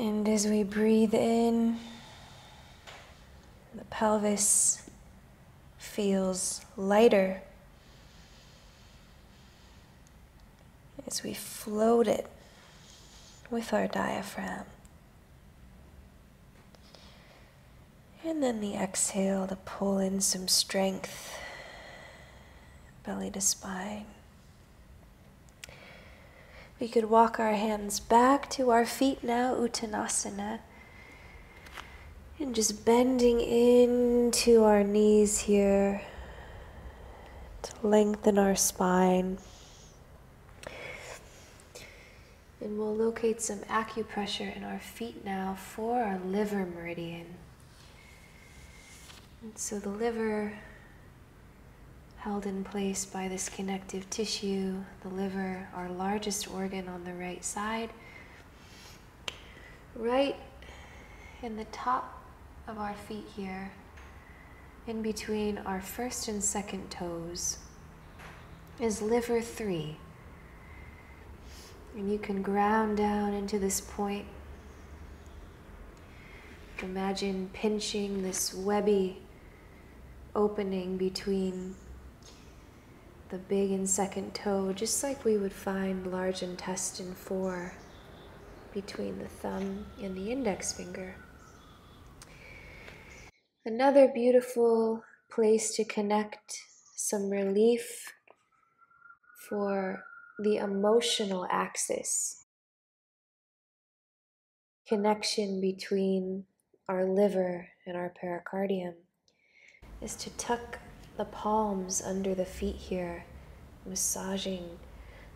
And as we breathe in, the pelvis feels lighter as we float it with our diaphragm. And then the exhale to pull in some strength, belly to spine. We could walk our hands back to our feet now, Uttanasana. And just bending into our knees here to lengthen our spine. And we'll locate some acupressure in our feet now for our liver meridian. And so the liver, held in place by this connective tissue, the liver, our largest organ on the right side, right in the top of our feet here, in between our first and second toes, is liver 3. And you can ground down into this point. Imagine pinching this webby opening between the big and second toe, just like we would find large intestine 4 between the thumb and the index finger. Another beautiful place to connect some relief for the emotional axis. Connection between our liver and our pericardium is to tuck the palms under the feet here, massaging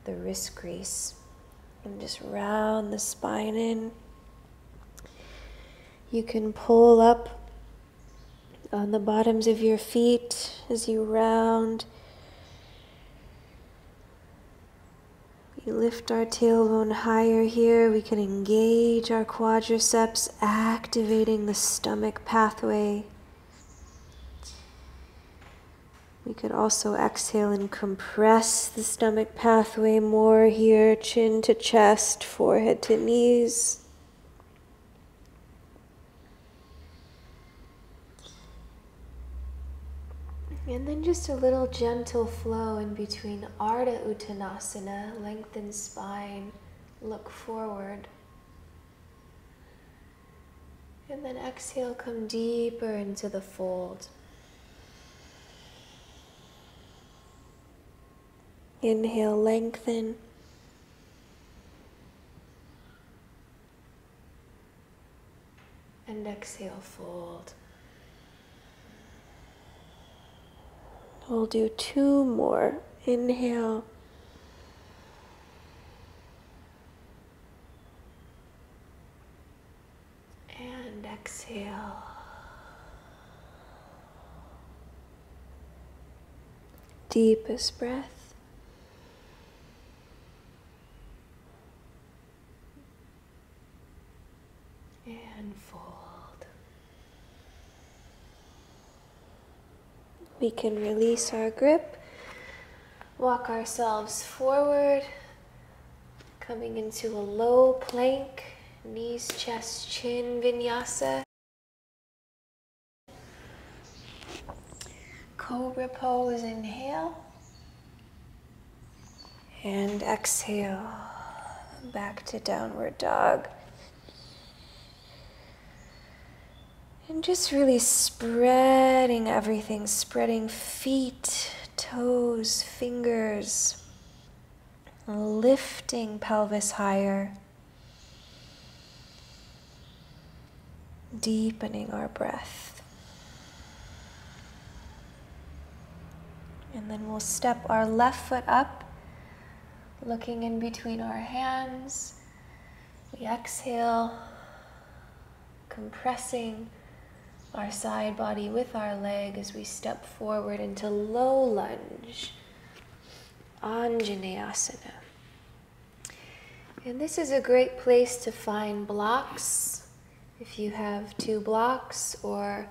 the wrist crease, and just round the spine in. You can pull up on the bottoms of your feet as you round. We lift our tailbone higher here. We can engage our quadriceps, activating the stomach pathway. We could also exhale and compress the stomach pathway more here, chin to chest, forehead to knees. And then just a little gentle flow in between Ardha Uttanasana, lengthen spine, look forward. And then exhale, come deeper into the fold. Inhale, lengthen. And exhale, fold. We'll do 2 more. Inhale. And exhale. Deepest breath. And fold. We can release our grip, walk ourselves forward, coming into a low plank, knees, chest, chin vinyasa. Cobra pose, inhale. And exhale, back to downward dog. And just really spreading everything, spreading feet, toes, fingers, lifting pelvis higher, deepening our breath. And then we'll step our left foot up, looking in between our hands. We exhale, compressing our side body with our leg as we step forward into low lunge, Anjaneyasana. And this is a great place to find blocks. If you have 2 blocks or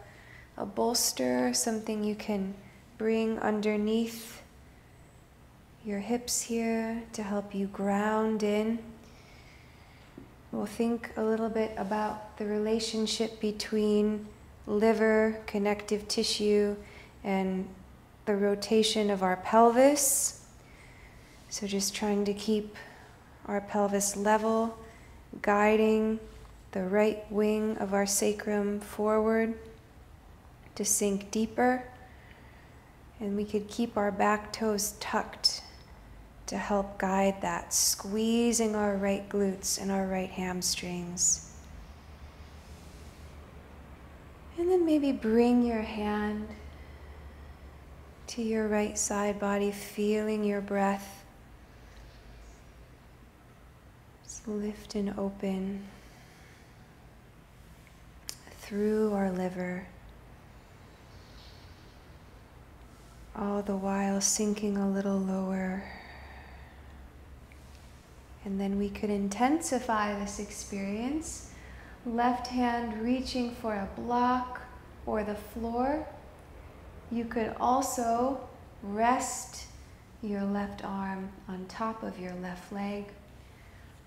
a bolster, something you can bring underneath your hips here to help you ground in. We'll think a little bit about the relationship between liver, connective tissue, and the rotation of our pelvis. So just trying to keep our pelvis level, guiding the right wing of our sacrum forward to sink deeper. And we could keep our back toes tucked to help guide that, squeezing our right glutes and our right hamstrings. And then maybe bring your hand to your right side body, feeling your breath. Just lift and open through our liver, all the while sinking a little lower. And then we could intensify this experience. Left hand reaching for a block or the floor. You could also rest your left arm on top of your left leg.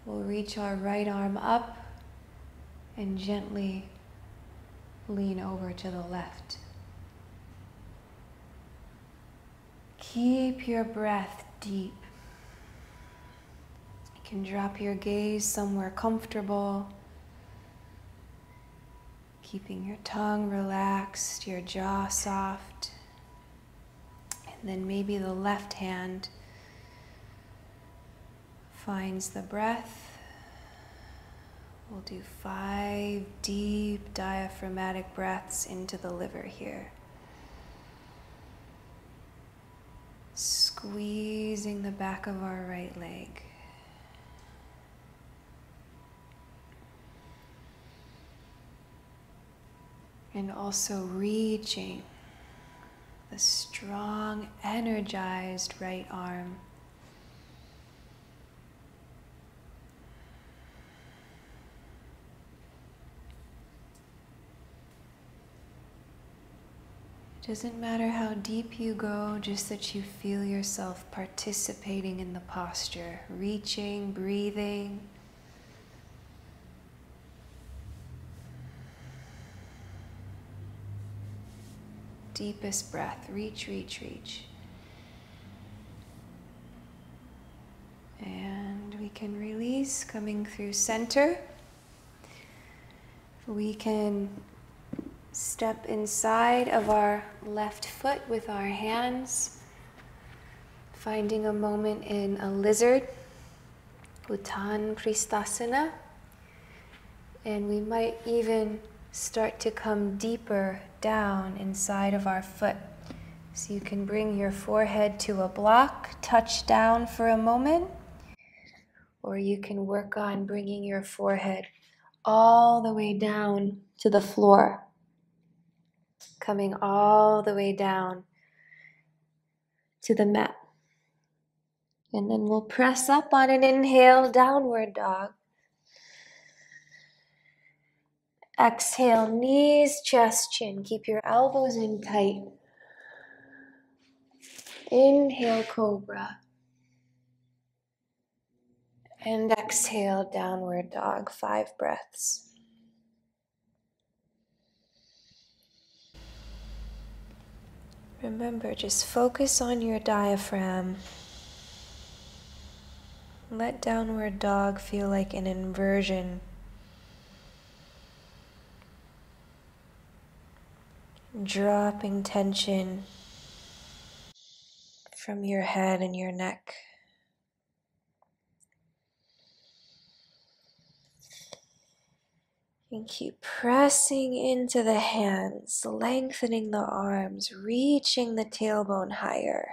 We'll reach our right arm up and gently lean over to the left. Keep your breath deep. You can drop your gaze somewhere comfortable, keeping your tongue relaxed, your jaw soft. And then maybe the left hand finds the breath. We'll do 5 deep diaphragmatic breaths into the liver here. Squeezing the back of our right leg. And also reaching the strong, energized right arm. It doesn't matter how deep you go, just that you feel yourself participating in the posture, reaching, breathing. Deepest breath, reach, reach, reach. And we can release, coming through center. We can step inside of our left foot with our hands, finding a moment in a lizard, Uttan Pristasana. And we might even start to come deeper down inside of our foot. So you can bring your forehead to a block, touch down for a moment, or you can work on bringing your forehead all the way down to the floor, coming all the way down to the mat. And then we'll press up on an inhale, downward dog. Exhale, knees, chest, chin. Keep your elbows in tight. Inhale, cobra. And exhale, downward dog. 5 breaths. Remember, just focus on your diaphragm. Let downward dog feel like an inversion. Dropping tension from your head and your neck. And keep pressing into the hands, lengthening the arms, reaching the tailbone higher.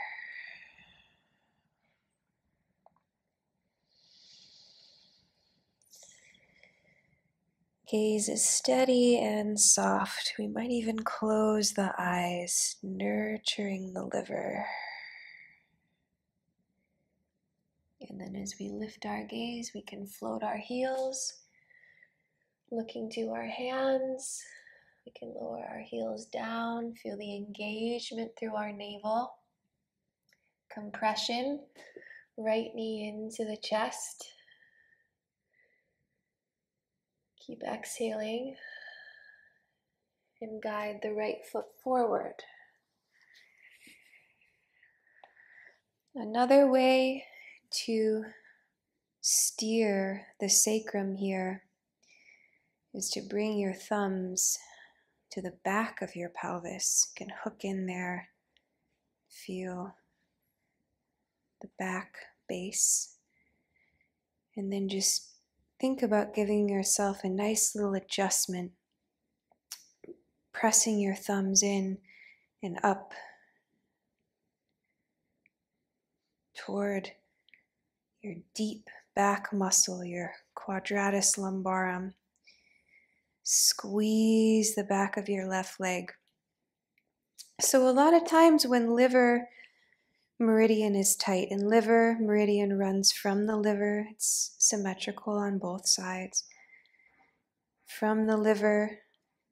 Gaze is steady and soft. We might even close the eyes, nurturing the liver. And then as we lift our gaze, we can float our heels, looking to our hands. We can lower our heels down, feel the engagement through our navel. Compression, right knee into the chest. Keep exhaling and guide the right foot forward. Another way to steer the sacrum here is to bring your thumbs to the back of your pelvis. You can hook in there, feel the back base, and then just think about giving yourself a nice little adjustment, pressing your thumbs in and up toward your deep back muscle, your quadratus lumborum. Squeeze the back of your left leg. So a lot of times when liver meridian is tight, and liver meridian runs from the liver, it's symmetrical on both sides, from the liver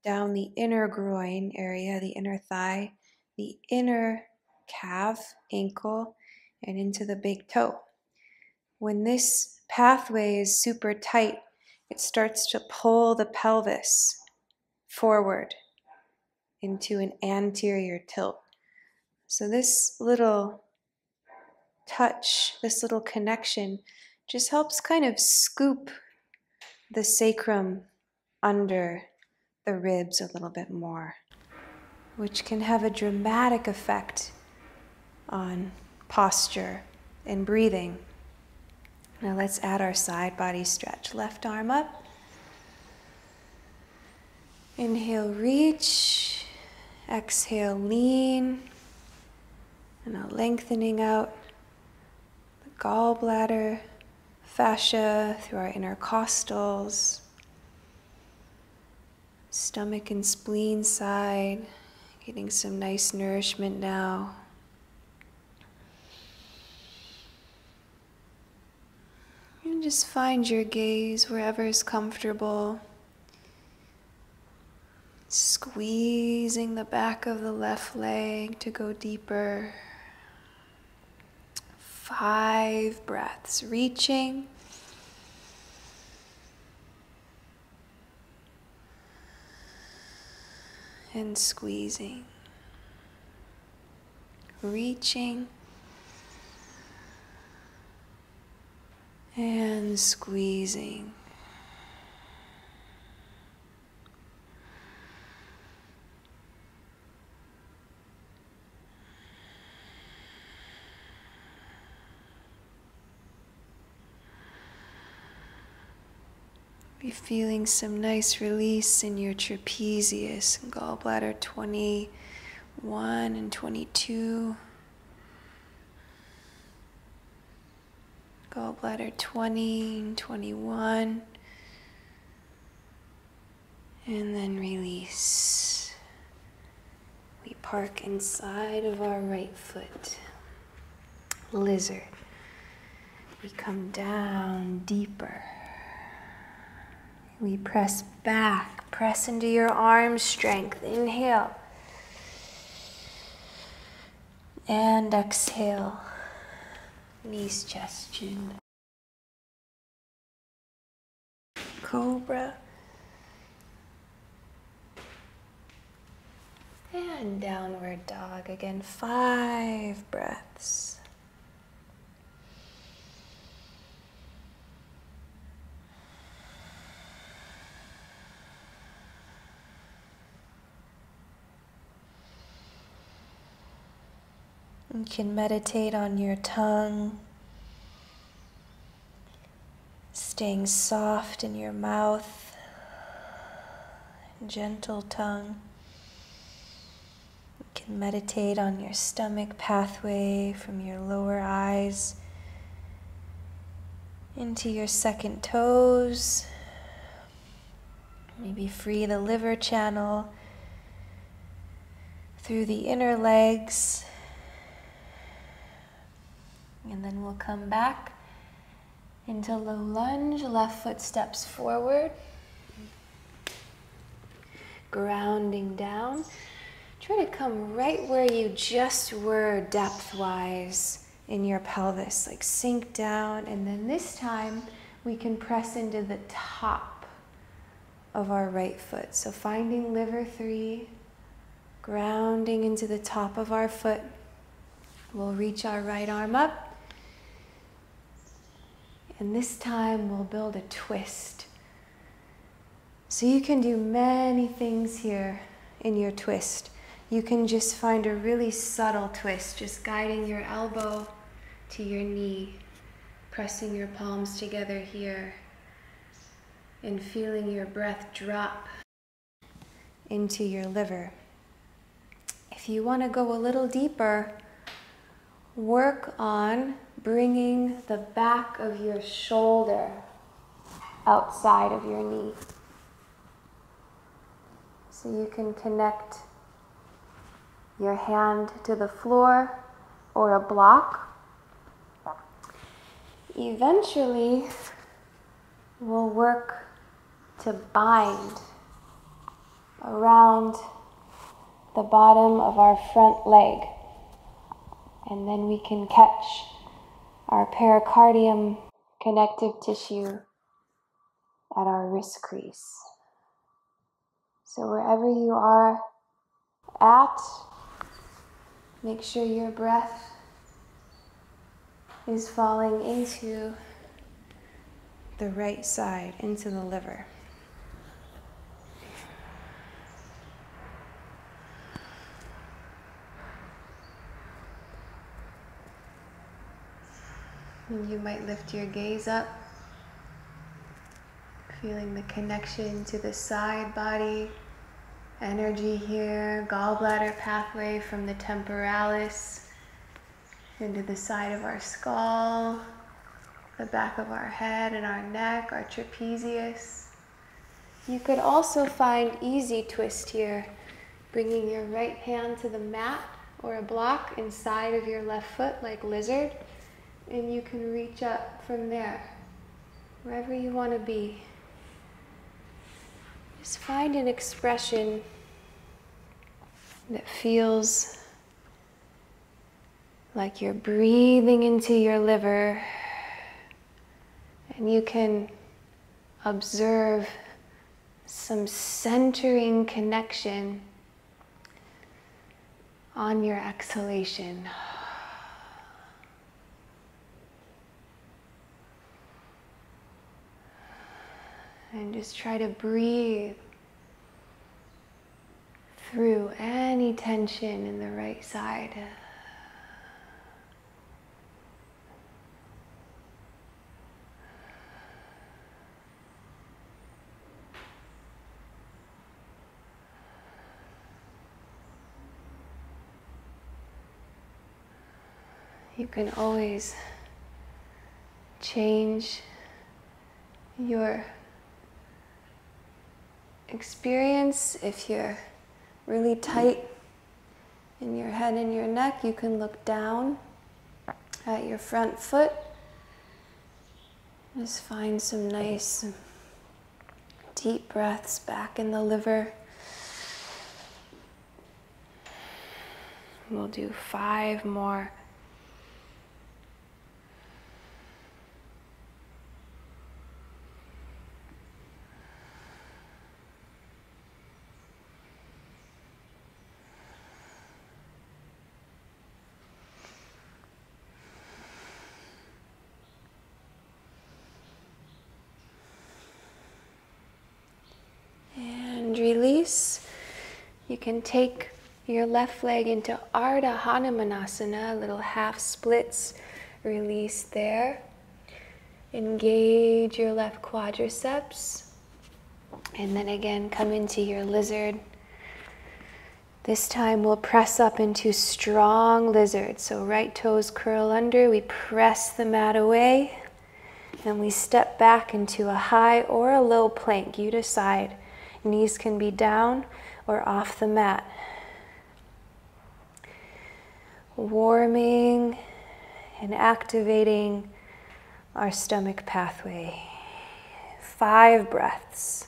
down the inner groin area, the inner thigh, the inner calf, ankle, and into the big toe. When this pathway is super tight, it starts to pull the pelvis forward into an anterior tilt. So this little touch, this little connection just helps kind of scoop the sacrum under the ribs a little bit more, which can have a dramatic effect on posture and breathing. Now let's add our side body stretch. Left arm up. Inhale, reach. Exhale, lean. And now lengthening out the gallbladder fascia through our intercostals, stomach and spleen side, getting some nice nourishment now. And just find your gaze wherever is comfortable. Squeezing the back of the left leg to go deeper. 5 breaths, reaching. And squeezing. Reaching. And squeezing. Be feeling some nice release in your trapezius and gallbladder 21 and 22. Gallbladder 20 and 21. And then release. We park inside of our right foot. Lizard. We come down deeper. We press back, press into your arm strength. Inhale. And exhale. Knees, chest, chin. Cobra. And downward dog again. 5 breaths. You can meditate on your tongue, staying soft in your mouth, gentle tongue. You can meditate on your stomach pathway from your lower eyes into your second toes. Maybe free the liver channel through the inner legs. And then we'll come back into low lunge. Left foot steps forward. Grounding down. Try to come right where you just were depth-wise in your pelvis. Like sink down, and then this time we can press into the top of our right foot. So finding liver 3, grounding into the top of our foot. We'll reach our right arm up. And this time we'll build a twist. So you can do many things here in your twist. You can just find a really subtle twist, just guiding your elbow to your knee, pressing your palms together here, and feeling your breath drop into your liver. If you want to go a little deeper, work on bringing the back of your shoulder outside of your knee. So you can connect your hand to the floor or a block. Eventually, we'll work to bind around the bottom of our front leg. And then we can catch our pericardium connective tissue at our wrist crease. So wherever you are at, make sure your breath is falling into the right side, into the liver. And you might lift your gaze up, feeling the connection to the side body energy here, gallbladder pathway from the temporalis into the side of our skull, the back of our head and our neck, our trapezius. You could also find easy twist here, bringing your right hand to the mat or a block inside of your left foot like lizard, and you can reach up from there, wherever you want to be. Just find an expression that feels like you're breathing into your liver, and you can observe some centering connection on your exhalation. And just try to breathe through any tension in the right side. You can always change your experience. If you're really tight in your head and your neck, you can look down at your front foot. Just find some nice deep breaths back in the liver. We'll do 5 more. Release. You can take your left leg into Ardha Hanumanasana, little half splits. Release there. Engage your left quadriceps. And then again, come into your lizard. This time we'll press up into strong lizard. So right toes curl under. We press the mat away. And we step back into a high or a low plank. You decide. Knees can be down or off the mat. Warming and activating our stomach pathway. 5 breaths.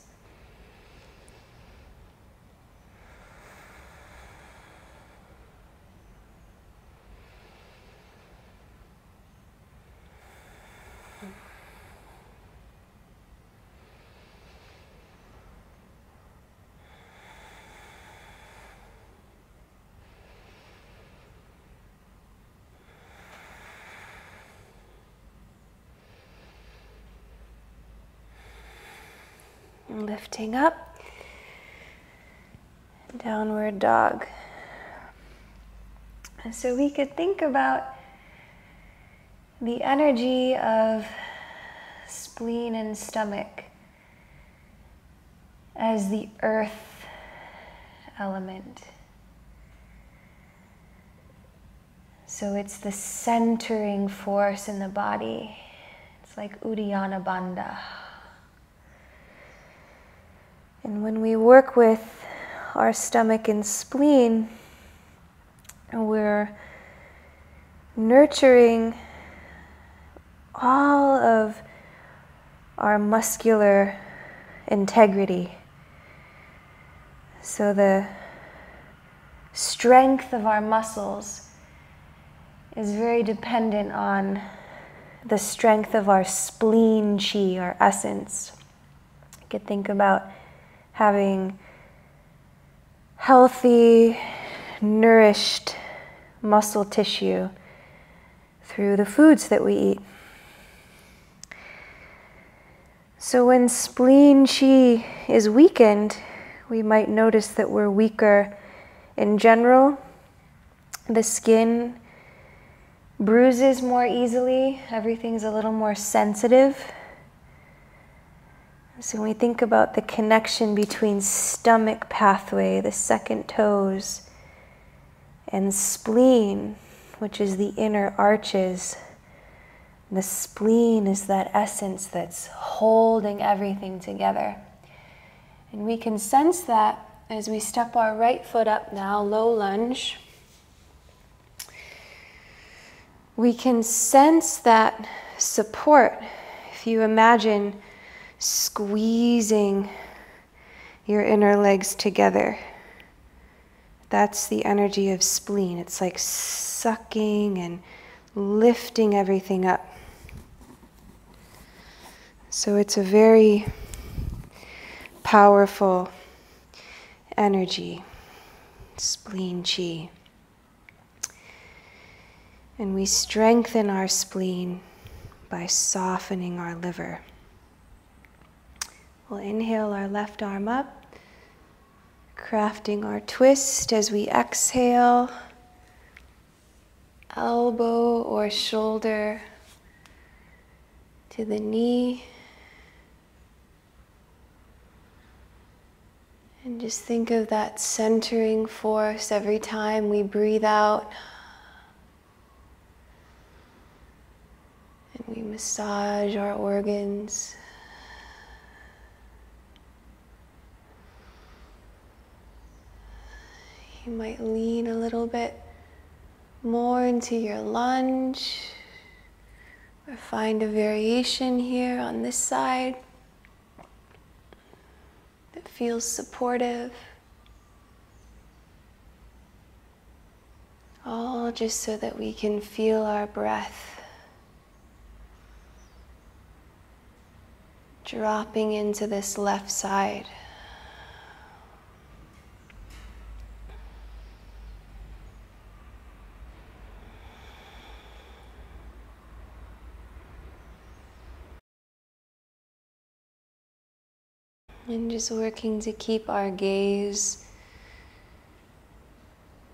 Lifting up, downward dog. And so we could think about the energy of spleen and stomach as the earth element. So it's the centering force in the body. It's like Uddiyana Bandha. And when we work with our stomach and spleen, we're nurturing all of our muscular integrity. So the strength of our muscles is very dependent on the strength of our spleen chi, our essence. You could think about having healthy, nourished muscle tissue through the foods that we eat. So when spleen chi is weakened, we might notice that we're weaker in general. The skin bruises more easily. Everything's a little more sensitive. So when we think about the connection between stomach pathway, the second toes, and spleen, which is the inner arches, the spleen is that essence that's holding everything together. And we can sense that as we step our right foot up now, low lunge. We can sense that support. If you imagine squeezing your inner legs together, that's the energy of spleen. It's like sucking and lifting everything up. So it's a very powerful energy, spleen chi. And we strengthen our spleen by softening our liver. We'll inhale our left arm up, crafting our twist as we exhale, elbow or shoulder to the knee. And just think of that centering force every time we breathe out. And we massage our organs. You might lean a little bit more into your lunge, or find a variation here on this side that feels supportive. All just so that we can feel our breath dropping into this left side. And just working to keep our gaze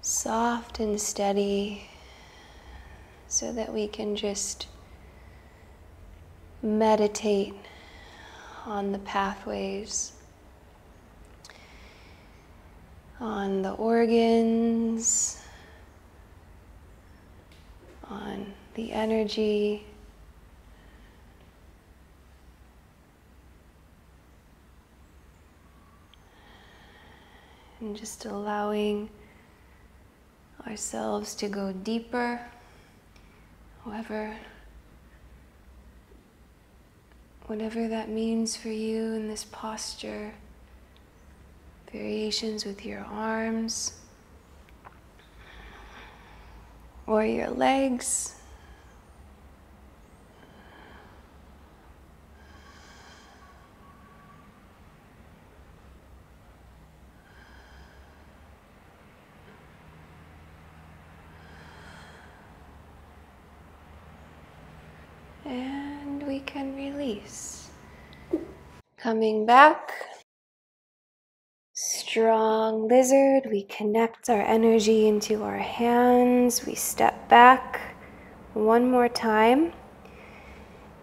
soft and steady so that we can just meditate on the pathways, on the organs, on the energy. And just allowing ourselves to go deeper, whatever that means for you in this posture. Variations with your arms or your legs. And we can release. Coming back, strong lizard, we connect our energy into our hands. We step back one more time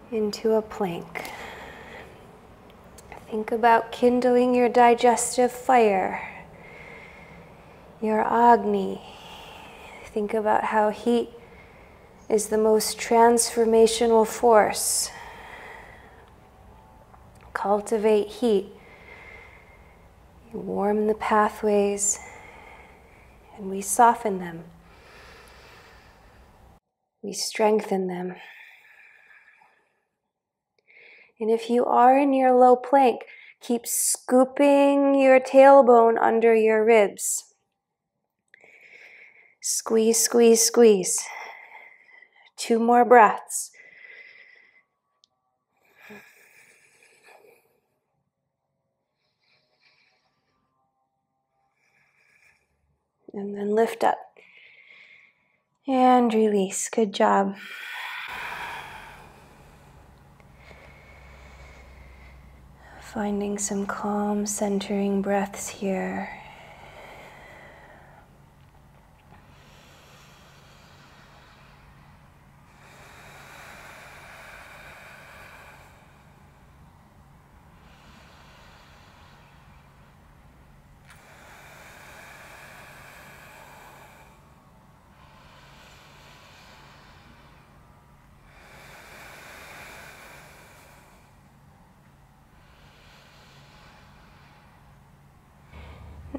into a plank. Think about kindling your digestive fire, your Agni. Think about how heat is the most transformational force. Cultivate heat. You warm the pathways and we soften them. We strengthen them. And if you are in your low plank, keep scooping your tailbone under your ribs. Squeeze, squeeze, squeeze. 2 more breaths. And then lift up. And release. Good job. Finding some calm, centering breaths here.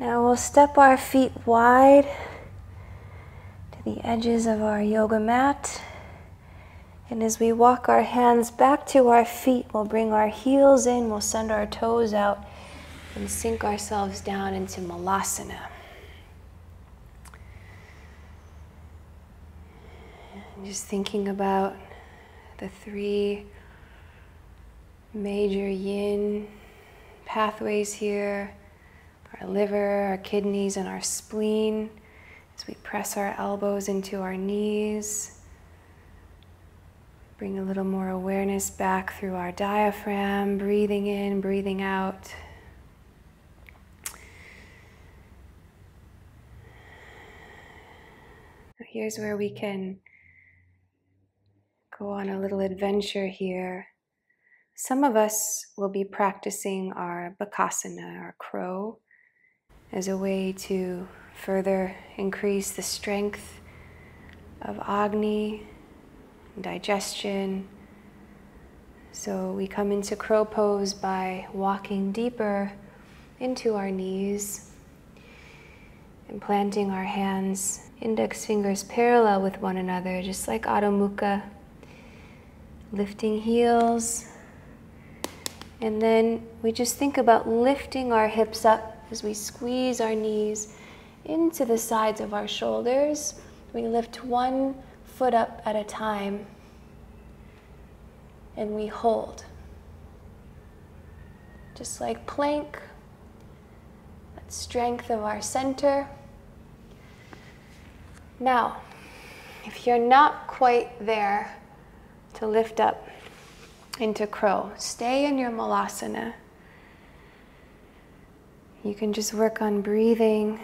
Now we'll step our feet wide to the edges of our yoga mat. And as we walk our hands back to our feet, we'll bring our heels in, we'll send our toes out and sink ourselves down into Malasana. And just thinking about the 3 major yin pathways here. Our liver, our kidneys, and our spleen as we press our elbows into our knees. Bring a little more awareness back through our diaphragm, breathing in, breathing out. Here's where we can go on a little adventure here. Some of us will be practicing our Bakasana, our crow, as a way to further increase the strength of Agni, digestion. So we come into crow pose by walking deeper into our knees and planting our hands, index fingers parallel with one another, just like Adho Mukha. Lifting heels. And then we just think about lifting our hips up as we squeeze our knees into the sides of our shoulders. We lift 1 foot up at a time and we hold. Just like plank, that strength of our center. Now, if you're not quite there to lift up into crow, stay in your Malasana. You can just work on breathing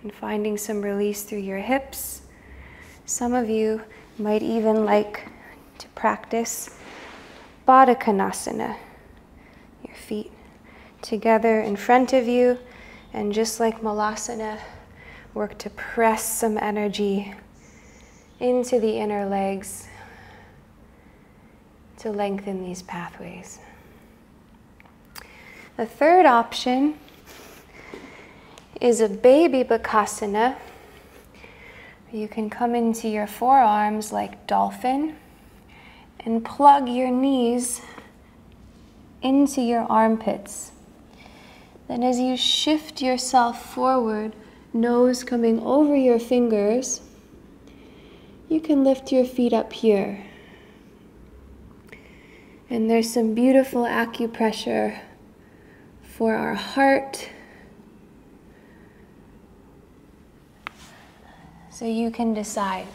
and finding some release through your hips. Some of you might even like to practice Baddha Konasana. Your feet together in front of you, and just like Malasana, work to press some energy into the inner legs to lengthen these pathways. The third option is a baby Bakasana. You can come into your forearms like dolphin and plug your knees into your armpits. Then as you shift yourself forward, nose coming over your fingers, you can lift your feet up here. And there's some beautiful acupressure for our heart. So you can decide.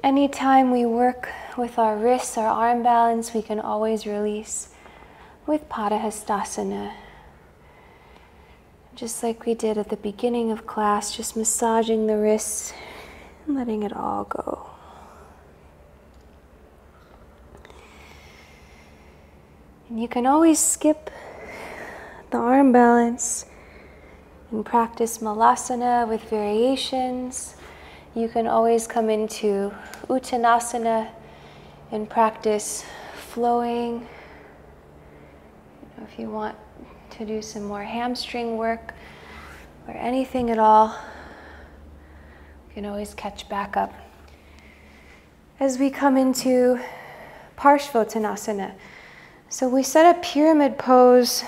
Anytime we work with our wrists, our arm balance, we can always release with Padahastasana. Just like we did at the beginning of class, just massaging the wrists and letting it all go. And you can always skip the arm balance and practice malasana with variations. You can always come into uttanasana and practice flowing. If you want to do some more hamstring work or anything at all, you can always catch back up. As we come into Parshvottanasana, so we set a pyramid pose,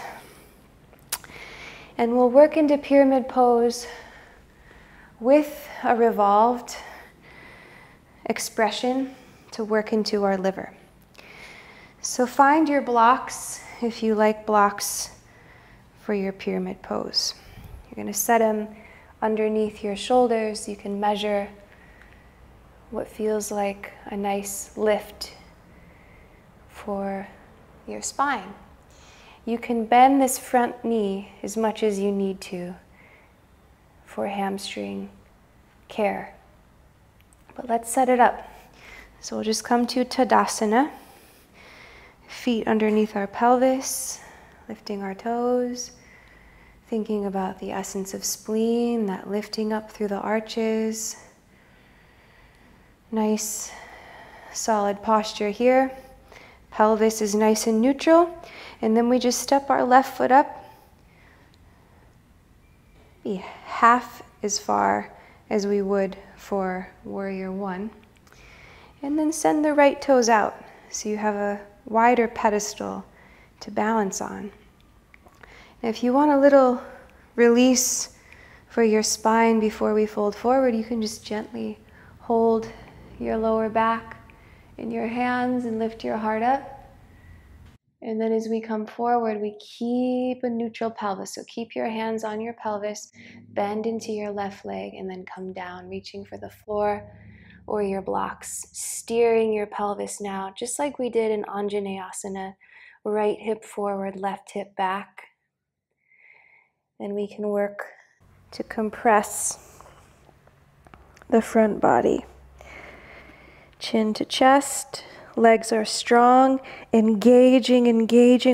and we'll work into pyramid pose with a revolved expression to work into our liver. So find your blocks, if you like blocks, for your pyramid pose. You're going to set them underneath your shoulders. You can measure what feels like a nice lift for your spine. You can bend this front knee as much as you need to for hamstring care. But let's set it up. So we'll just come to Tadasana. Feet underneath our pelvis, lifting our toes, thinking about the essence of spleen, that lifting up through the arches. Nice, solid posture here. Pelvis is nice and neutral. And then we just step our left foot up, be half as far as we would for Warrior One. And then send the right toes out so you have a wider pedestal to balance on. And if you want a little release for your spine before we fold forward, you can just gently hold your lower back in your hands and lift your heart up. And then as we come forward, we keep a neutral pelvis. So keep your hands on your pelvis, bend into your left leg, and then come down, reaching for the floor or your blocks, steering your pelvis now, just like we did in Anjaneyasana. Right hip forward, left hip back. Then we can work to compress the front body. Chin to chest. Legs are strong, engaging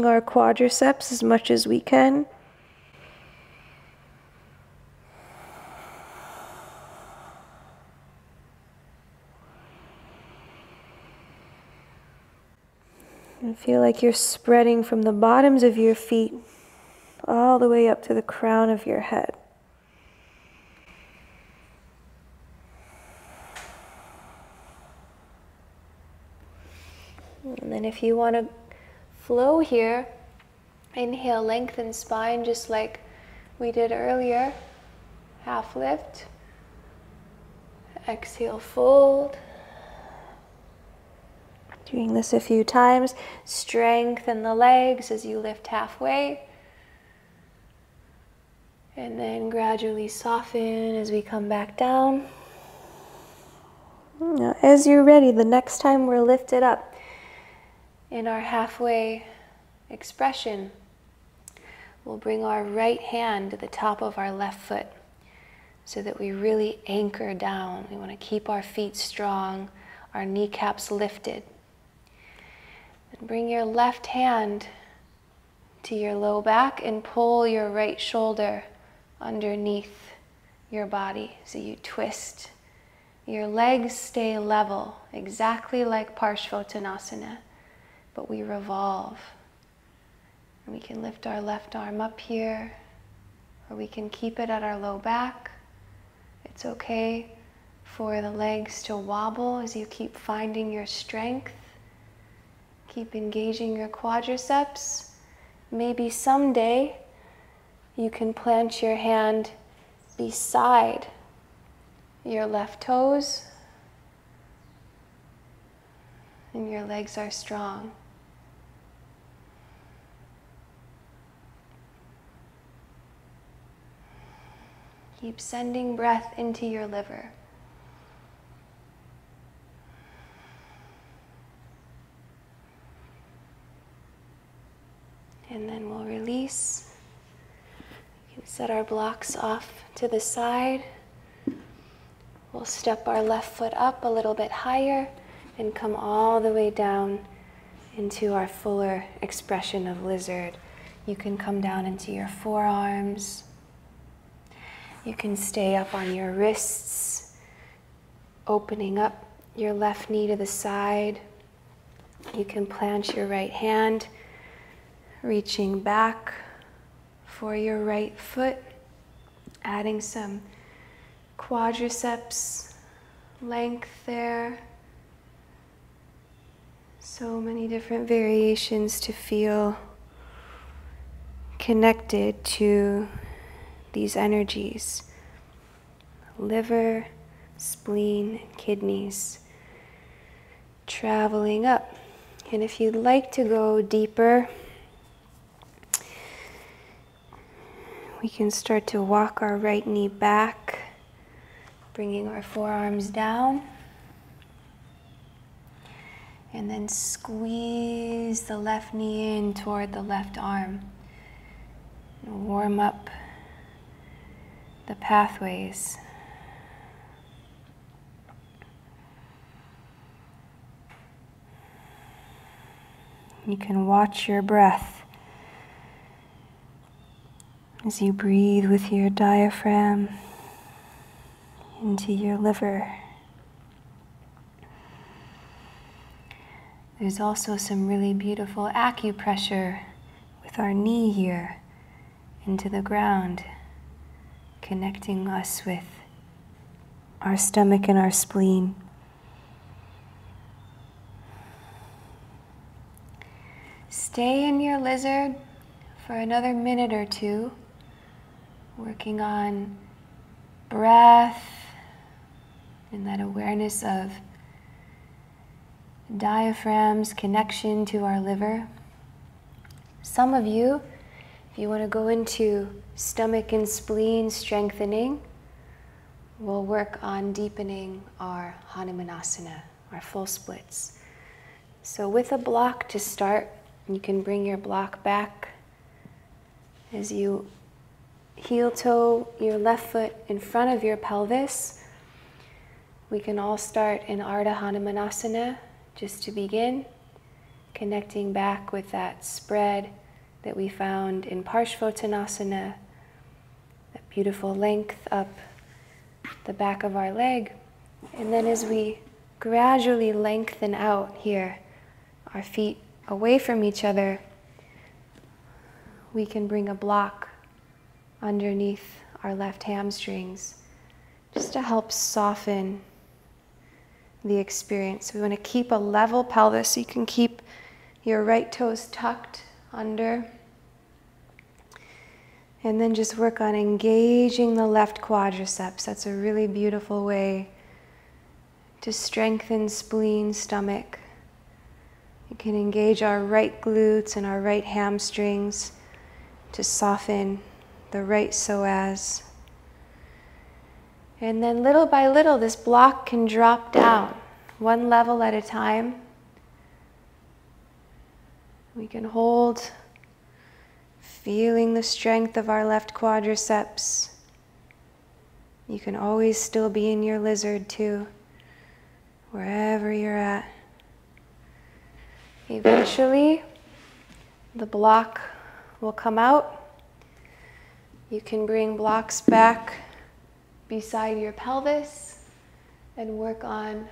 our quadriceps as much as we can. And feel like you're spreading from the bottoms of your feet all the way up to the crown of your head. And then if you want to flow here, inhale, lengthen spine just like we did earlier. Half lift. Exhale, fold. Doing this a few times. Strengthen the legs as you lift halfway. And then gradually soften as we come back down. Now, as you're ready, the next time we're lifted up in our halfway expression, we'll bring our right hand to the top of our left foot so that we really anchor down. We want to keep our feet strong, our kneecaps lifted. And bring your left hand to your low back and pull your right shoulder underneath your body so you twist. Your legs stay level, exactly like Parshvottanasana, but we revolve. And we can lift our left arm up here, or we can keep it at our low back. It's okay for the legs to wobble as you keep finding your strength. Keep engaging your quadriceps. Maybe someday you can plant your hand beside your left toes and your legs are strong. Keep sending breath into your liver. And then we'll release. You can Set our blocks off to the side. We'll step our left foot up a little bit higher and come all the way down into our fuller expression of lizard. You can come down into your forearms. You can stay up on your wrists, opening up your left knee to the side. You can plant your right hand, reaching back for your right foot, adding some quadriceps length there. So many different variations to feel connected to these energies. Liver, spleen, kidneys, traveling up. And if you'd like to go deeper, we can start to walk our right knee back, bringing our forearms down. And then squeeze the left knee in toward the left arm. And warm up the pathways. You can watch your breath as you breathe with your diaphragm into your liver. There's also some really beautiful acupressure with our knee here into the ground, connecting us with our stomach and our spleen. Stay in your lizard for another minute or two, working on breath and that awareness of diaphragm's connection to our liver. Some of you, if you want to go into stomach and spleen strengthening, we'll work on deepening our Hanumanasana, our full splits. So with a block to start, you can bring your block back as you heel toe your left foot in front of your pelvis. We can all start in Ardha Hanumanasana just to begin, connecting back with that spread that we found in Parshvottanasana, that beautiful length up the back of our leg. And then as we gradually lengthen out here, our feet away from each other, we can bring a block underneath our left hamstrings just to help soften the experience. We want to keep a level pelvis, so you can keep your right toes tucked under. And then just work on engaging the left quadriceps. That's a really beautiful way to strengthen spleen, stomach. You can engage our right glutes and our right hamstrings to soften the right psoas. And then little by little, this block can drop down, one level at a time. We can hold, feeling the strength of our left quadriceps. You can always still be in your lizard too, wherever you're at. Eventually, the block will come out. You can bring blocks back beside your pelvis and work on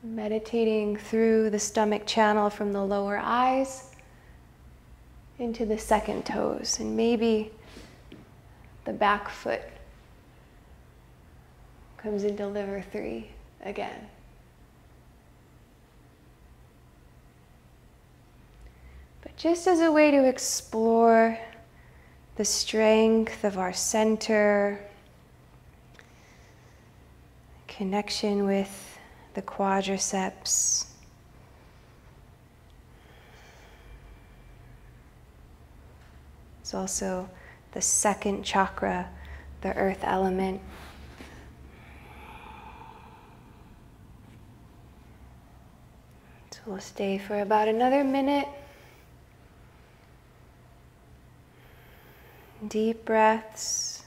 meditating through the stomach channel from the lower eyes into the second toes, and maybe the back foot comes into liver 3 again. But just as a way to explore the strength of our center, connection with the quadriceps, it's also the second chakra, the earth element. So we'll stay for about another minute. deep breaths.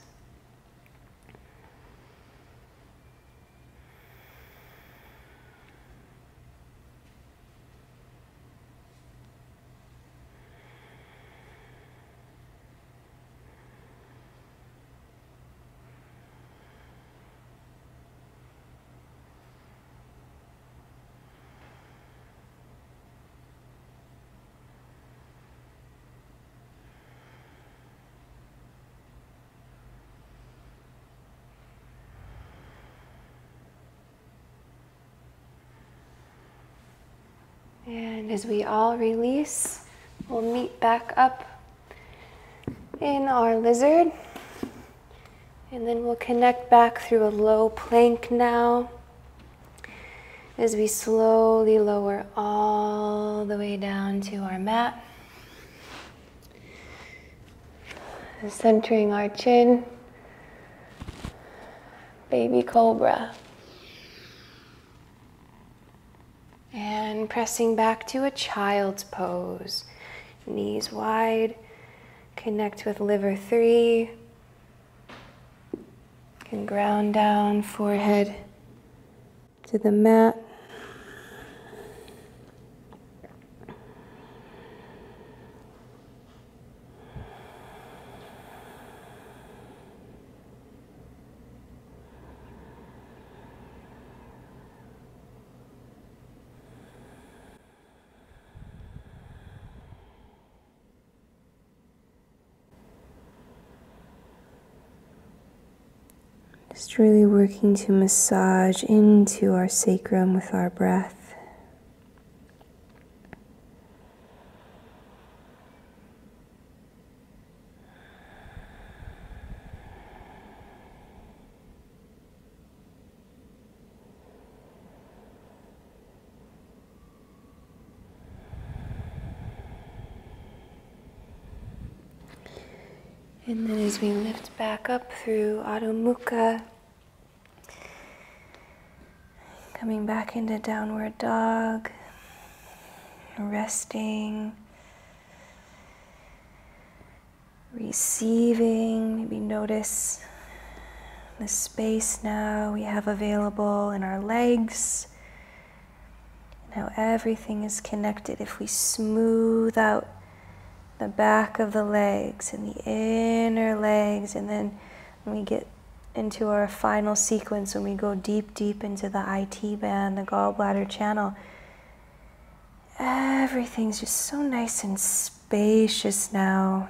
And as we all release, we'll meet back up in our lizard. And then we'll connect back through a low plank now as we slowly lower all the way down to our mat. Centering our chin, baby cobra. And pressing back to a child's pose. Knees wide, connect with liver 3. Can ground down, forehead to the mat. Just really working to massage into our sacrum with our breath. And then as we lift back up through Adho Mukha, coming back into downward dog, resting, receiving. Maybe notice the space now we have available in our legs, and how everything is connected. If we smooth out the back of the legs and the inner legs, and then when we get into our final sequence, when we go deep, deep into the IT band, the gallbladder channel, everything's just so nice and spacious now.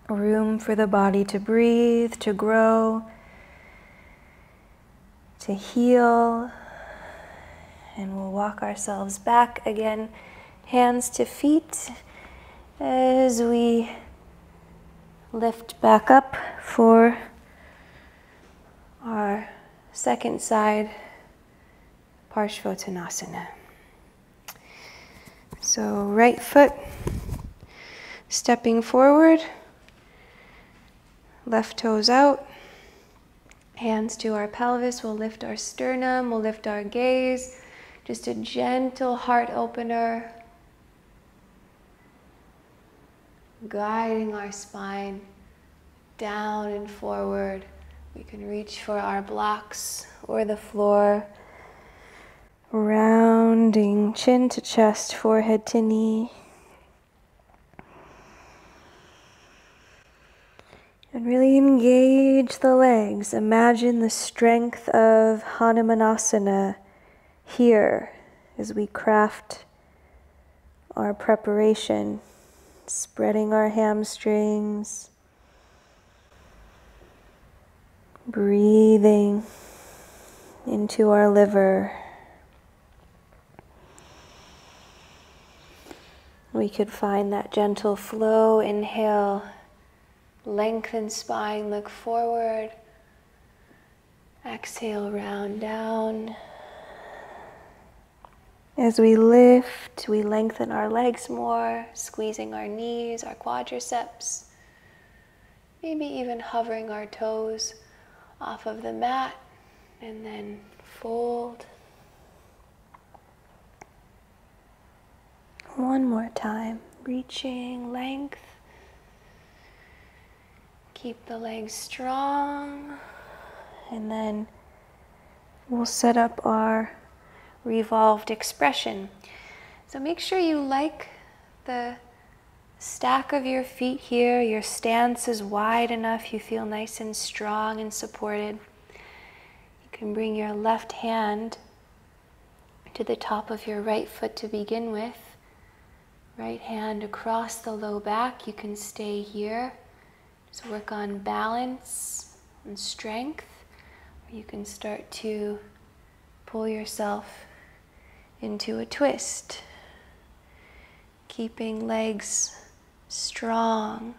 Room for the body to breathe, to grow, to heal. And we'll walk ourselves back again, hands to feet, as we lift back up for our second side, Parshvottanasana. So right foot stepping forward, left toes out, hands to our pelvis. We'll lift our sternum, we'll lift our gaze, just a gentle heart opener, guiding our spine down and forward. We can reach for our blocks or the floor, rounding chin to chest, forehead to knee. And really engage the legs. Imagine the strength of Hanumanasana here as we craft our preparation, spreading our hamstrings, breathing into our liver. We could find that gentle flow. Inhale, lengthen spine, look forward. Exhale, round down. As we lift, we lengthen our legs more, squeezing our knees, our quadriceps, maybe even hovering our toes off of the mat, and then fold. One more time, reaching length, Keep the legs strong, and then we'll set up our revolved expression. So make sure you like the stack of your feet here. Your stance is wide enough. You feel nice and strong and supported. You can bring your left hand to the top of your right foot to begin with. Right hand across the low back. You can stay here. Just work on balance and strength. You can start to pull yourself into a twist. Keeping legs strong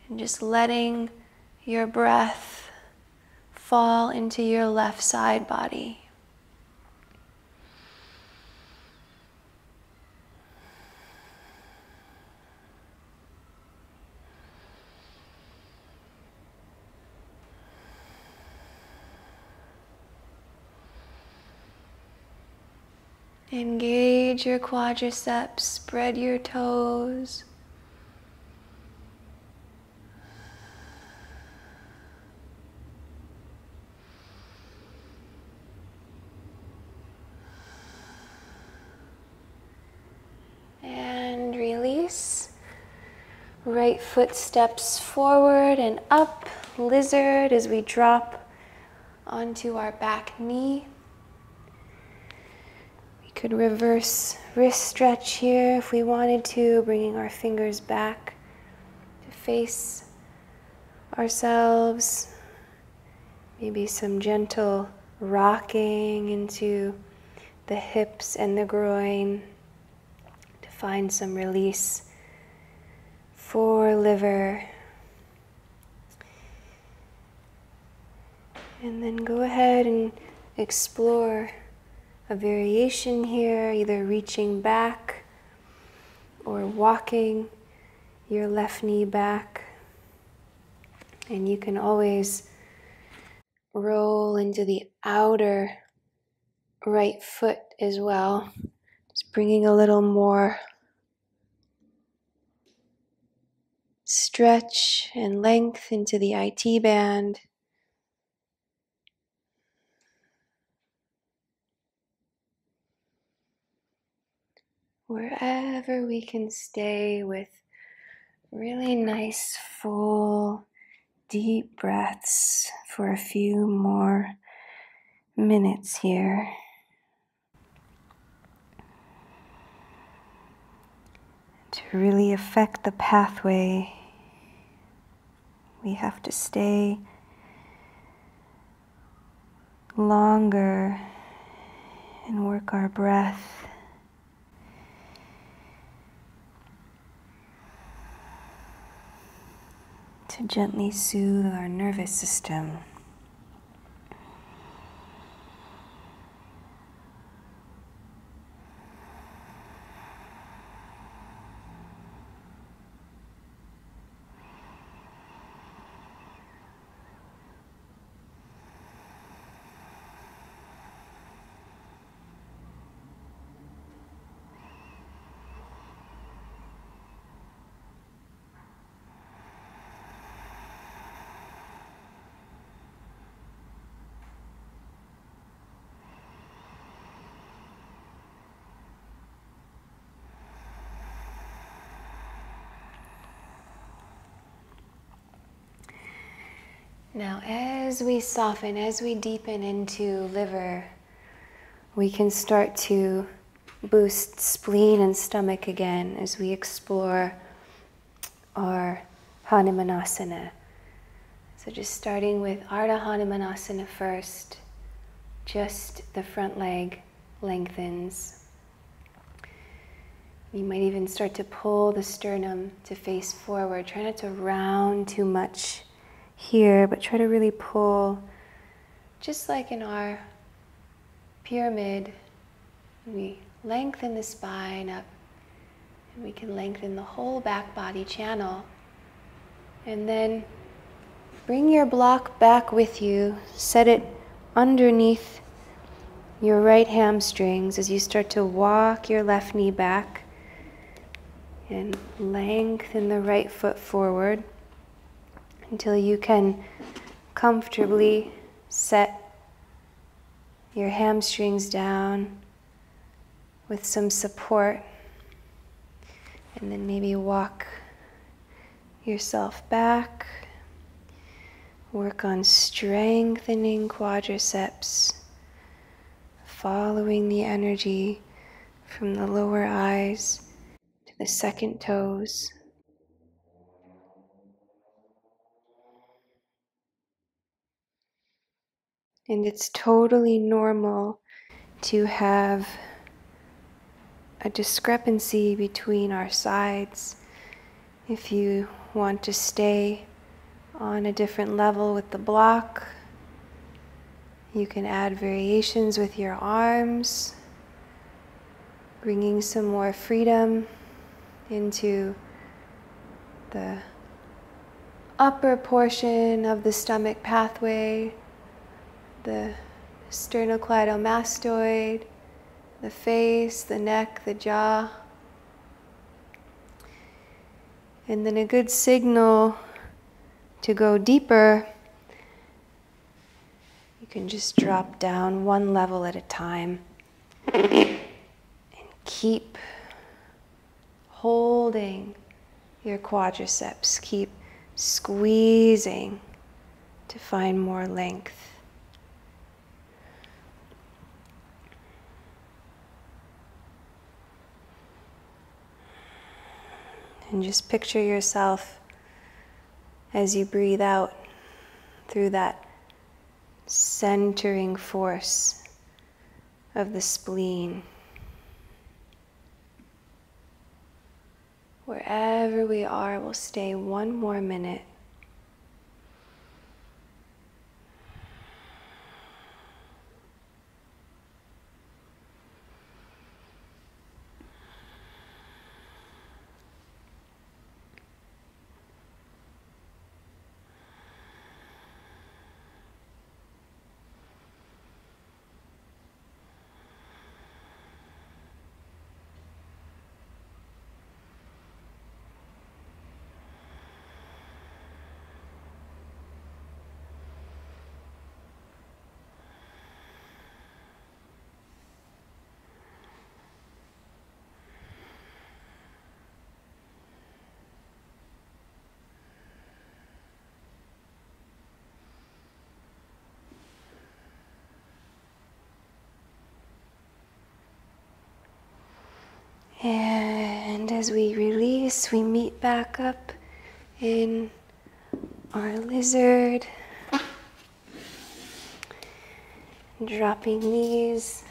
and just letting your breath fall into your left side body. Engage your quadriceps, spread your toes. And release. Right foot steps forward and up, lizard as we drop onto our back knee. Could reverse wrist stretch here if we wanted to, bringing our fingers back to face ourselves. Maybe some gentle rocking into the hips and the groin to find some release for liver. And then go ahead and explore a variation here, either reaching back or walking your left knee back. And you can always roll into the outer right foot as well, just bringing a little more stretch and length into the IT band. Wherever we can stay with really nice, full, deep breaths for a few more minutes here. To really affect the pathway, we have to stay longer and work our breath. To gently soothe our nervous system. Now, as we soften, as we deepen into liver, we can start to boost spleen and stomach again as we explore our Hanumanasana. So just starting with Ardha Hanumanasana first, just the front leg lengthens. You might even start to pull the sternum to face forward. Try not to round too much here, but try to really pull, just like in our pyramid. We lengthen the spine up, and we can lengthen the whole back body channel. And then bring your block back with you, set it underneath your right hamstrings as you start to walk your left knee back and lengthen the right foot forward. until you can comfortably set your hamstrings down with some support, and then maybe walk yourself back. Work on strengthening quadriceps, following the energy from the lower eyes to the second toes. And it's totally normal to have a discrepancy between our sides. If you want to stay on a different level with the block, you can add variations with your arms, bringing some more freedom into the upper portion of the stomach pathway, the sternocleidomastoid, the face, the neck, the jaw. And then a good signal to go deeper, you can just drop down one level at a time and keep holding your quadriceps, keep squeezing to find more length. And just picture yourself as you breathe out through that centering force of the spleen. Wherever we are, we'll stay one more minute. And as we release, we meet back up in our lizard, dropping knees,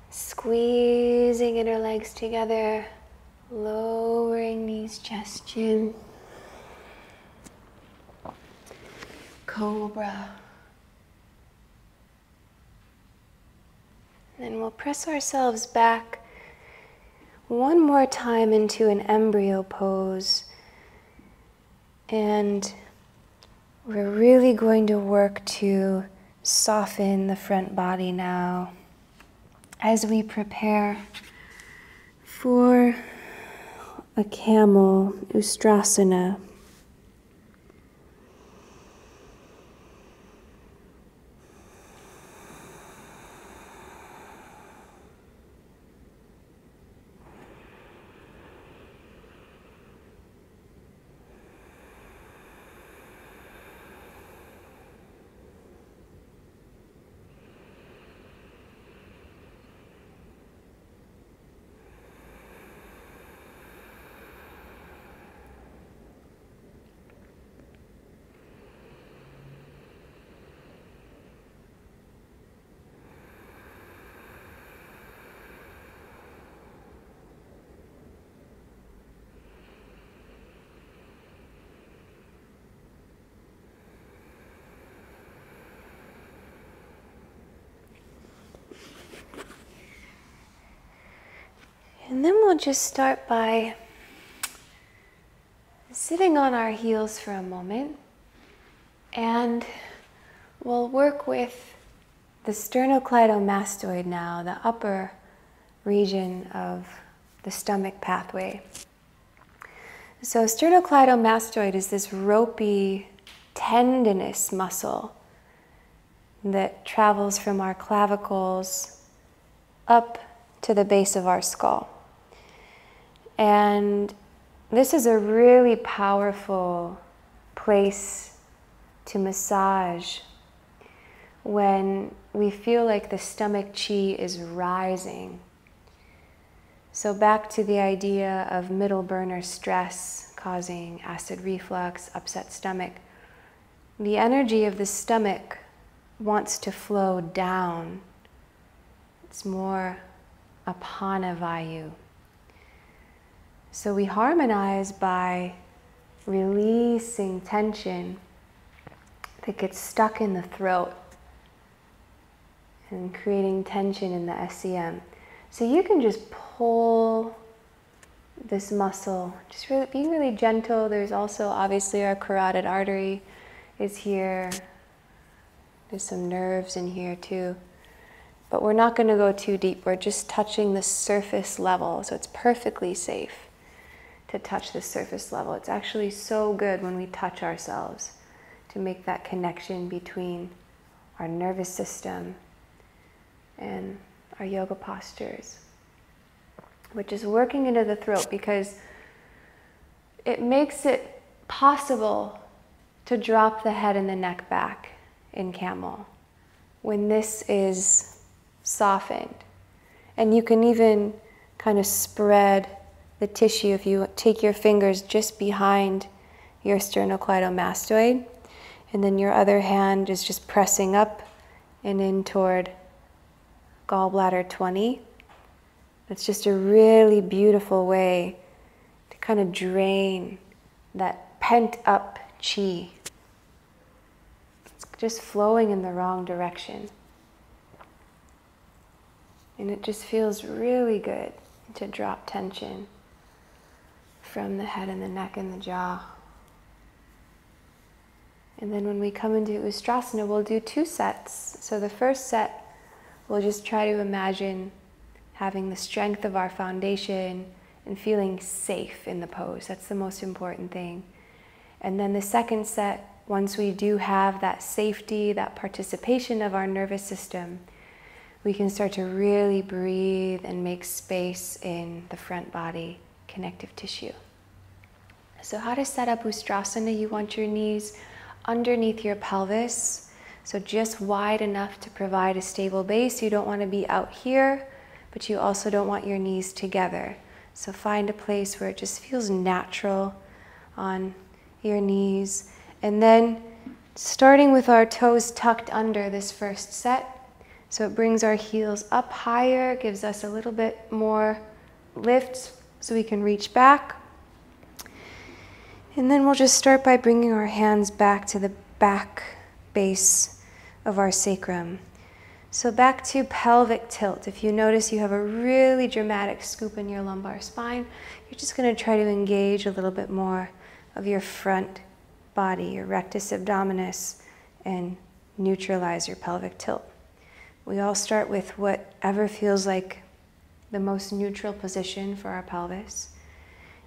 squeezing inner legs together, lowering knees, chest, chin, cobra. Then we'll press ourselves back one more time into an embryo pose, and we're really going to work to soften the front body now as we prepare for a camel ustrasana. And then we'll just start by sitting on our heels for a moment, and we'll work with the sternocleidomastoid now, the upper region of the stomach pathway. So sternocleidomastoid is this ropey, tendinous muscle that travels from our clavicles up to the base of our skull. And this is a really powerful place to massage when we feel like the stomach chi is rising. So back to the idea of middle burner stress causing acid reflux, upset stomach. The energy of the stomach wants to flow down. It's more apana vayu. So we harmonize by releasing tension that gets stuck in the throat and creating tension in the SCM. So you can just pull this muscle, just really, being really gentle. There's also obviously our carotid artery is here. There's some nerves in here too. But we're not going to go too deep. We're just touching the surface level. So it's perfectly safe to touch the surface level. It's actually so good when we touch ourselves to make that connection between our nervous system and our yoga postures, which is working into the throat, because it makes it possible to drop the head and the neck back in camel when this is softened. And you can even kind of spread the tissue if you take your fingers just behind your sternocleidomastoid, and then your other hand is just pressing up and in toward gallbladder 20. It's just a really beautiful way to kind of drain that pent up chi. It's just flowing in the wrong direction. And it just feels really good to drop tension from the head and the neck and the jaw. And then when we come into Ustrasana, we'll do 2 sets. So the first set, we'll just try to imagine having the strength of our foundation and feeling safe in the pose. That's the most important thing. And then the second set, once we do have that safety, that participation of our nervous system, we can start to really breathe and make space in the front body connective tissue. So how to set up Ustrasana? You want your knees underneath your pelvis, so just wide enough to provide a stable base. You don't want to be out here, but you also don't want your knees together. So find a place where it just feels natural on your knees. And then starting with our toes tucked under this first set, so it brings our heels up higher, gives us a little bit more lift so we can reach back. And then we'll just start by bringing our hands back to the back base of our sacrum. So back to pelvic tilt. If you notice you have a really dramatic scoop in your lumbar spine, you're just going to try to engage a little bit more of your front body, your rectus abdominis, and neutralize your pelvic tilt. We all start with whatever feels like the most neutral position for our pelvis,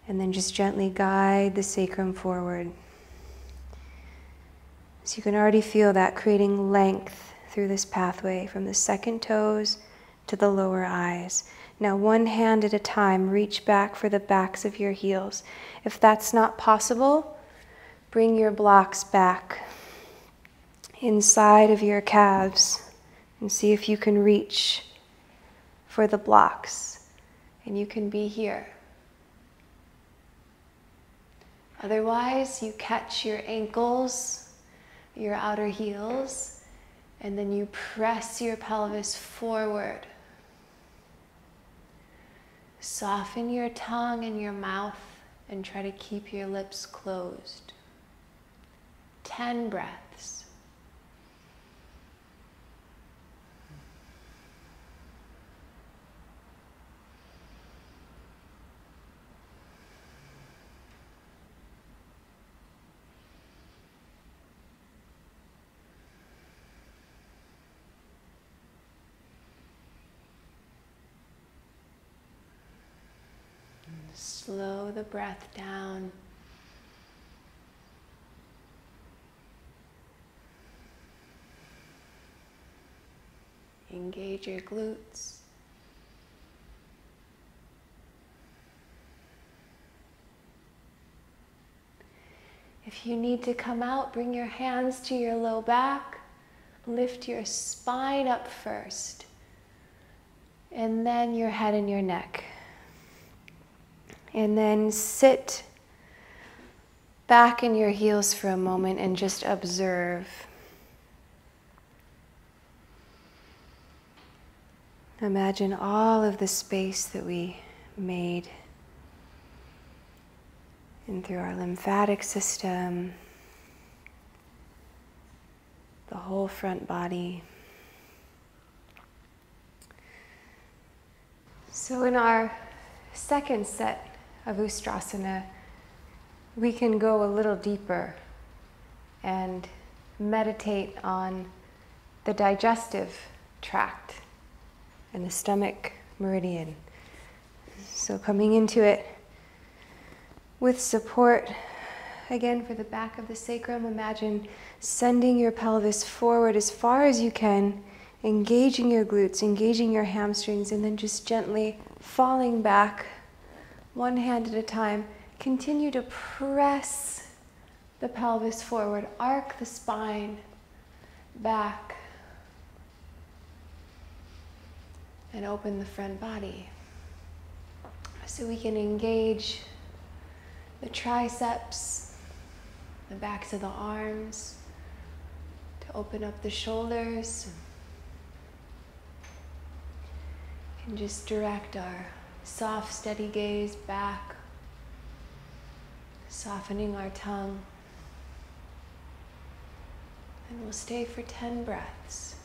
and then just gently guide the sacrum forward. So you can already feel that creating length through this pathway from the second toes to the lower eyes. Now, one hand at a time, reach back for the backs of your heels. If that's not possible, bring your blocks back inside of your calves and see if you can reach for the blocks. And you can be here. Otherwise, you catch your ankles, your outer heels, and then you press your pelvis forward. Soften your tongue and your mouth and try to keep your lips closed. 10 breaths. Slow the breath down Engage your glutes. If you need to come out, bring your hands to your low back. Lift your spine up first. And then your head and your neck. And then sit back in your heels for a moment and just observe. Imagine all of the space that we made in through our lymphatic system, the whole front body. So in our second set of Ustrasana, we can go a little deeper and meditate on the digestive tract and the stomach meridian. So coming into it with support, again for the back of the sacrum, imagine sending your pelvis forward as far as you can, engaging your glutes, engaging your hamstrings, and then just gently falling back, one hand at a time. Continue to press the pelvis forward, arc the spine back, and open the front body. So we can engage the triceps, the backs of the arms, to open up the shoulders. And just direct our soft, steady gaze back, softening our tongue. And we'll stay for 10 breaths.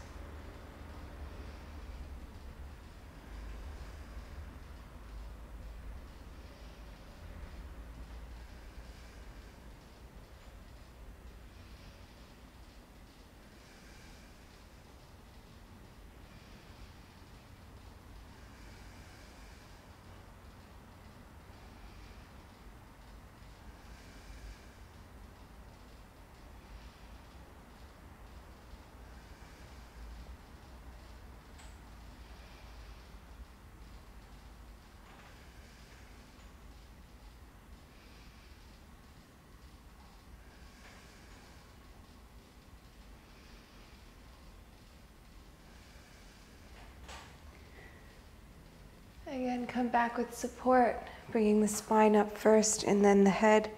Again, come back with support, bringing the spine up first and then the head.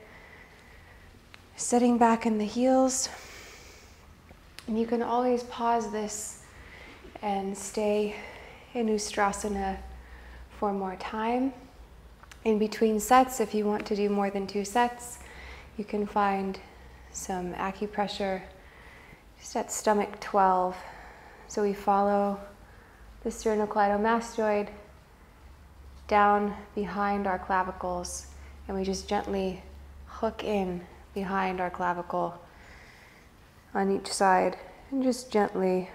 Sitting back in the heels. And you can always pause this and stay in Ustrasana for more time. In between sets, if you want to do more than 2 sets, you can find some acupressure just at stomach 12. So we follow the sternocleidomastoid down behind our clavicles, and we just gently hook in behind our clavicle on each side, and just gently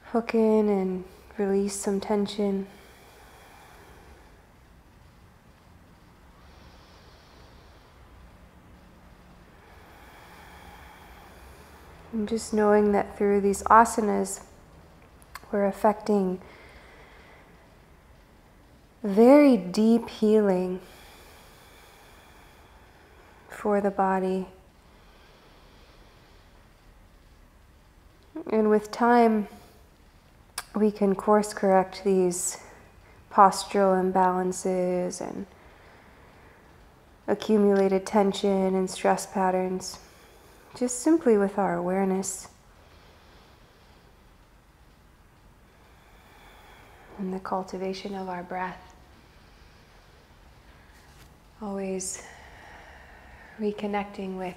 hook in and release some tension. And just knowing that through these asanas, we're affecting very deep healing for the body. And with time, we can course correct these postural imbalances and accumulated tension and stress patterns, just simply with our awareness. And the cultivation of our breath. Always reconnecting with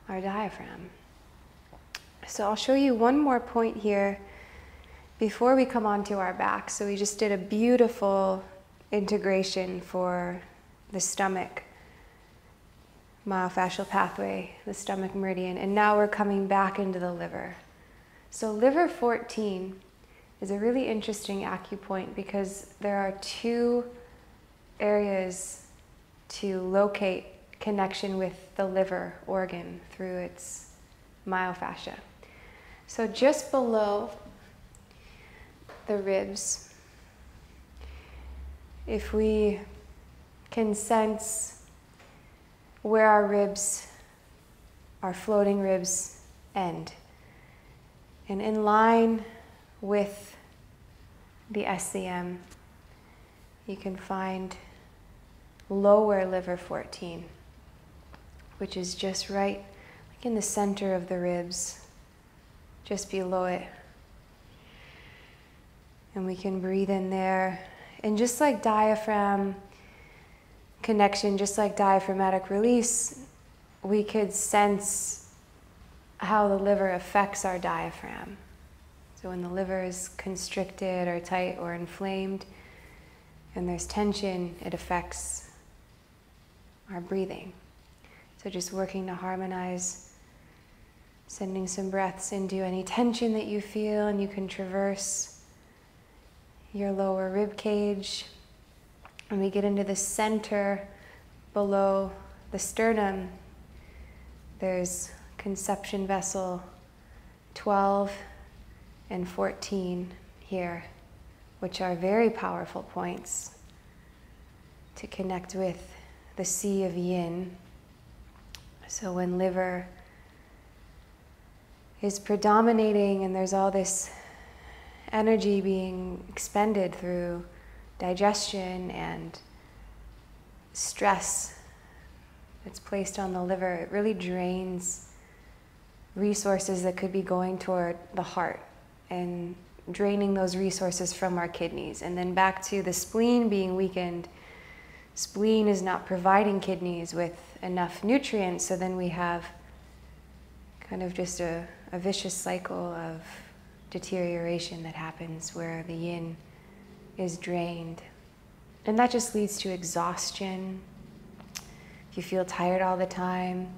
our diaphragm. So I'll show you one more point here before we come onto our back. So we just did a beautiful integration for the stomach myofascial pathway, the stomach meridian, and now we're coming back into the liver. So liver 14 is a really interesting acupoint because there are 2 areas to locate connection with the liver organ through its myofascia. So just below the ribs, if we can sense where our floating ribs end, and in line with the SCM, you can find lower liver 14, which is just right like in the center of the ribs, just below it. And we can breathe in there. And just like diaphragm connection, just like diaphragmatic release, we could sense how the liver affects our diaphragm. So when the liver is constricted or tight or inflamed and there's tension, it affects our breathing. So just working to harmonize, sending some breaths into any tension that you feel, and you can traverse your lower rib cage. And we get into the center below the sternum. There's conception vessel 12 and 14 here, which are very powerful points to connect with the sea of yin. So when liver is predominating and there's all this energy being expended through digestion and stress that's placed on the liver, it really drains resources that could be going toward the heart and draining those resources from our kidneys. And then back to the spleen being weakened. Spleen is not providing kidneys with enough nutrients, so then we have kind of just a vicious cycle of deterioration that happens where the yin is drained. And that just leads to exhaustion. If you feel tired all the time,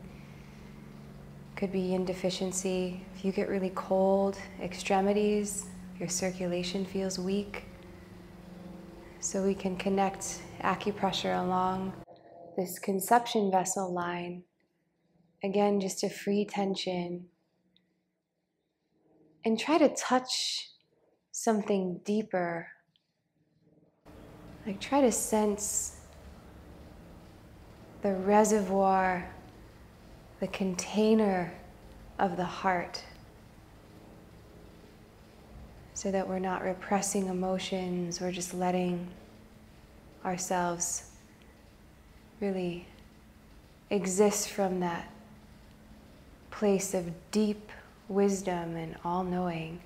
could be yin deficiency. If you get really cold extremities, your circulation feels weak. So we can connect acupressure along this conception vessel line. Again, just to free tension. And try to touch something deeper. Like try to sense the reservoir, the container of the heart, so that we're not repressing emotions, we're just letting ourselves really exist from that place of deep wisdom and all-knowing.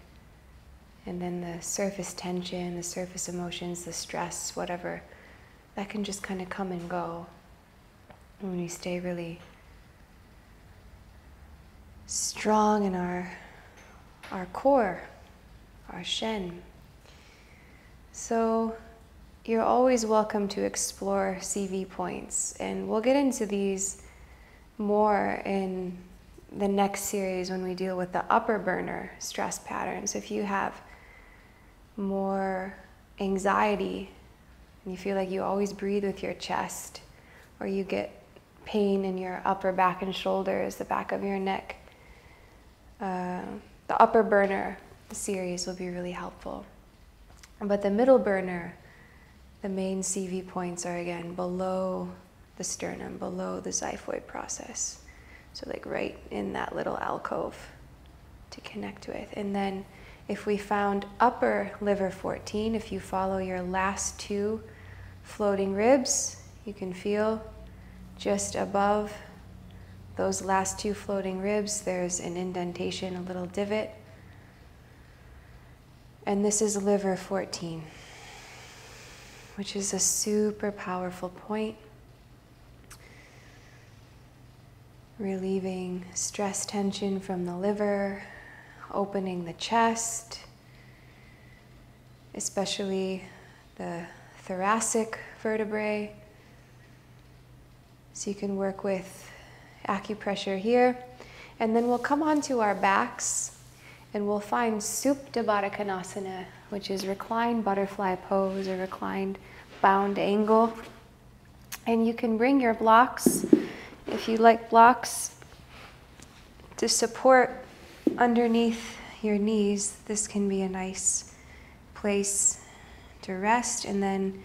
And then the surface tension, the surface emotions, the stress, whatever, that can just kind of come and go when we stay really strong in our core, our Shen. So you're always welcome to explore CV points, and we'll get into these more in the next series when we deal with the upper burner stress patterns. If you have more anxiety and you feel like you always breathe with your chest, or you get pain in your upper back and shoulders, the back of your neck, the upper burner series will be really helpful. But the middle burner, the main CV points are again below the sternum, below the xiphoid process. So like right in that little alcove to connect with. And then if we found upper liver 14, if you follow your last two floating ribs, you can feel just above those last two floating ribs, there's an indentation, a little divot. And this is liver 14, which is a super powerful point. Relieving stress tension from the liver, opening the chest, especially the thoracic vertebrae. So you can work with acupressure here. And then we'll come onto our backs and we'll find Supta Baddha Konasana, which is reclined butterfly pose or reclined bound angle. And you can bring your blocks, if you like blocks, To support underneath your knees, this can be a nice place to rest, and then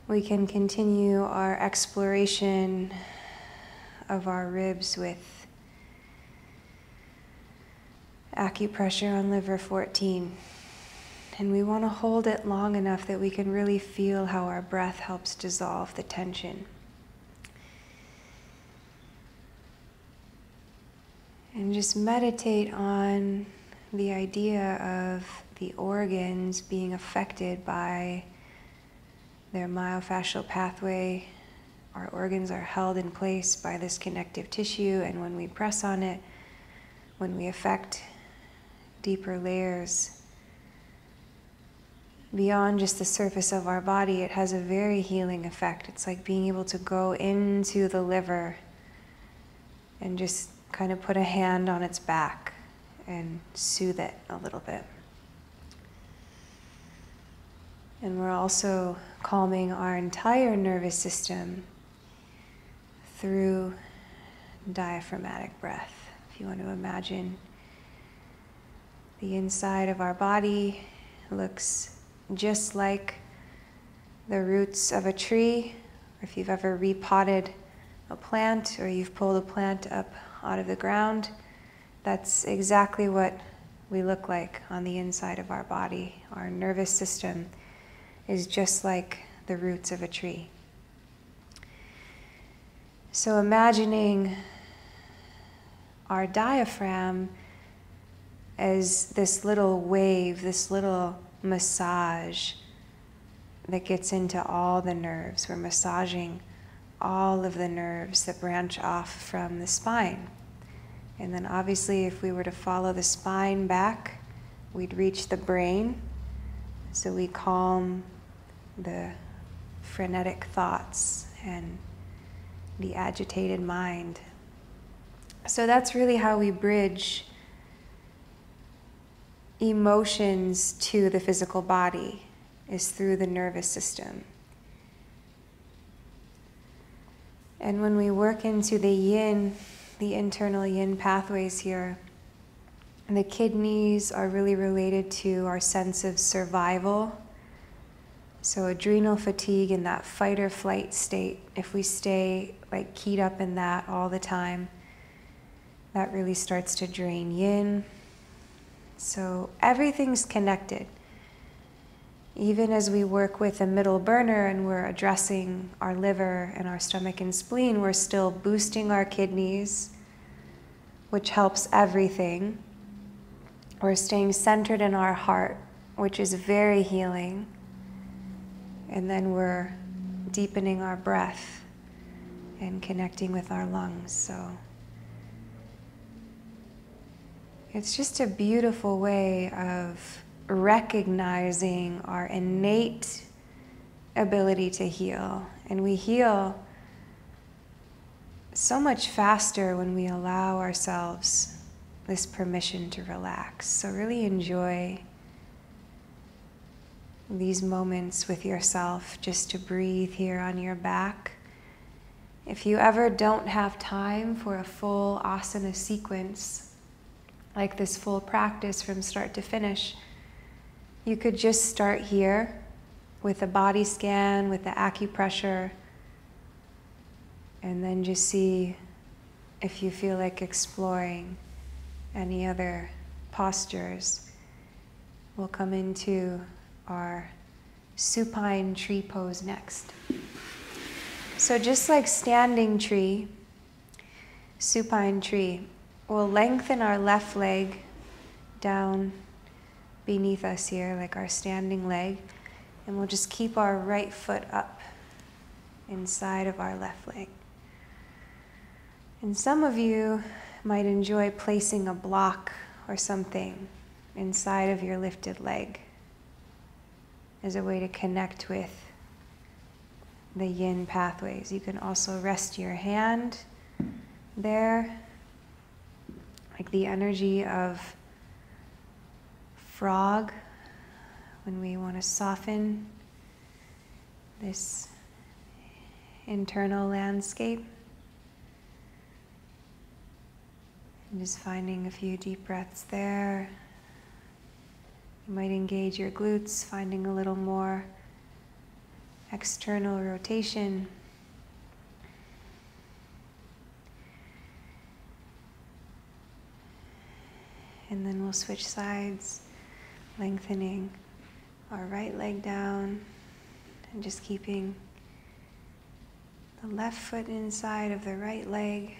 we can continue our exploration of our ribs with acupressure on liver 14. And we want to hold it long enough that we can really feel how our breath helps dissolve the tension. And just meditate on the idea of the organs being affected by their myofascial pathway. Our organs are held in place by this connective tissue, and when we press on it, when we affect deeper layers beyond just the surface of our body, it has a very healing effect. It's like being able to go into the liver and just kind of put a hand on its back and soothe it a little bit. And we're also calming our entire nervous system through diaphragmatic breath. If you want to imagine the inside of our body looks just like the roots of a tree, or if you've ever repotted a plant or you've pulled a plant up out of the ground, that's exactly what we look like on the inside of our body. Our nervous system is just like the roots of a tree. So imagining our diaphragm as this little wave, this little massage that gets into all the nerves. We're massaging all of the nerves that branch off from the spine. And then obviously if we were to follow the spine back, we'd reach the brain. So we calm the frenetic thoughts and the agitated mind. So that's really how we bridge emotions to the physical body, is through the nervous system. And when we work into the yin, the internal yin pathways here, the kidneys are really related to our sense of survival. So adrenal fatigue and that fight or flight state, if we stay like keyed up in that all the time, that really starts to drain yin. So everything's connected. Even as we work with a middle burner and we're addressing our liver and our stomach and spleen, we're still boosting our kidneys, which helps everything. We're staying centered in our heart, which is very healing. And then we're deepening our breath and connecting with our lungs. So it's just a beautiful way of recognizing our innate ability to heal. And we heal so much faster when we allow ourselves this permission to relax. So really enjoy these moments with yourself, just to breathe here on your back. If you ever don't have time for a full asana sequence, like this full practice from start to finish, you could just start here with a body scan, with the acupressure, and then just see if you feel like exploring any other postures. We'll come into our supine tree pose next. So just like standing tree, supine tree, we'll lengthen our left leg down beneath us here, like our standing leg, and we'll just keep our right foot up inside of our left leg. And some of you might enjoy placing a block or something inside of your lifted leg as a way to connect with the yin pathways. You can also rest your hand there, like the energy of frog when we want to soften this internal landscape. And just finding a few deep breaths there. You might engage your glutes, finding a little more external rotation. And then we'll switch sides, lengthening our right leg down and just keeping the left foot inside of the right leg.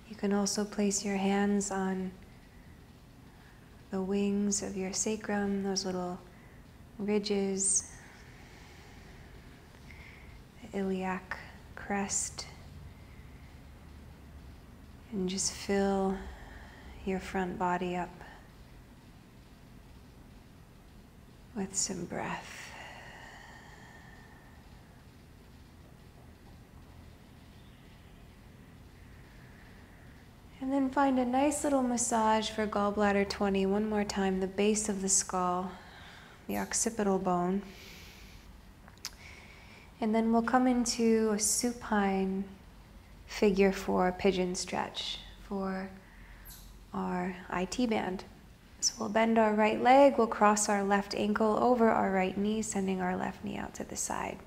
You can also place your hands on the wings of your sacrum, those little ridges, the iliac crest, and just fill your front body up with some breath. And then find a nice little massage for gallbladder 20. One more time, the base of the skull, the occipital bone. And then we'll come into a supine figure 4 pigeon stretch for our IT band. So we'll bend our right leg, we'll cross our left ankle over our right knee, sending our left knee out to the side.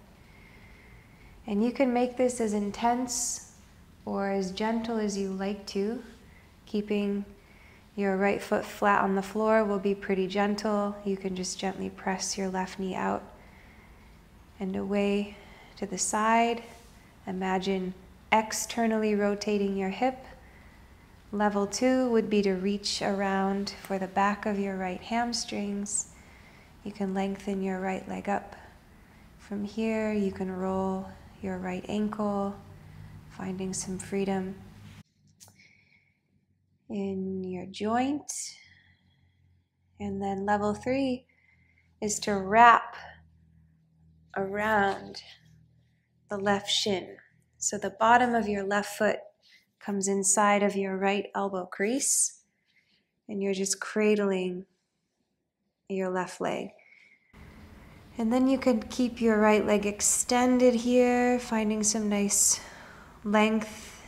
And you can make this as intense or as gentle as you like to. Keeping your right foot flat on the floor will be pretty gentle. You can just gently press your left knee out and away to the side. Imagine externally rotating your hip. Level 2 would be to reach around for the back of your right hamstrings. You can lengthen your right leg up. From here, you can roll your right ankle, finding some freedom in your joint. And then level 3 is to wrap around the left shin. So the bottom of your left foot comes inside of your right elbow crease, and you're just cradling your left leg. And then you can keep your right leg extended here, finding some nice length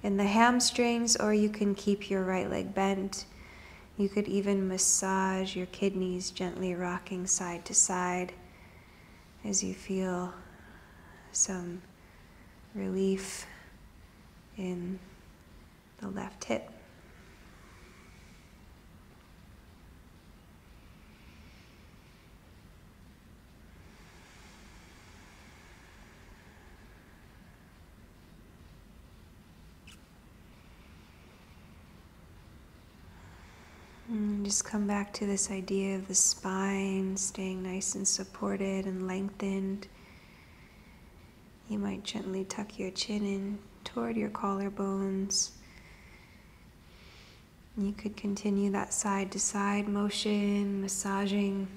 in the hamstrings, or you can keep your right leg bent. You could even massage your kidneys, gently rocking side to side as you feel some relief in the left hip. And just come back to this idea of the spine staying nice and supported and lengthened. You might gently tuck your chin in toward your collarbones. You could continue that side to side motion, massaging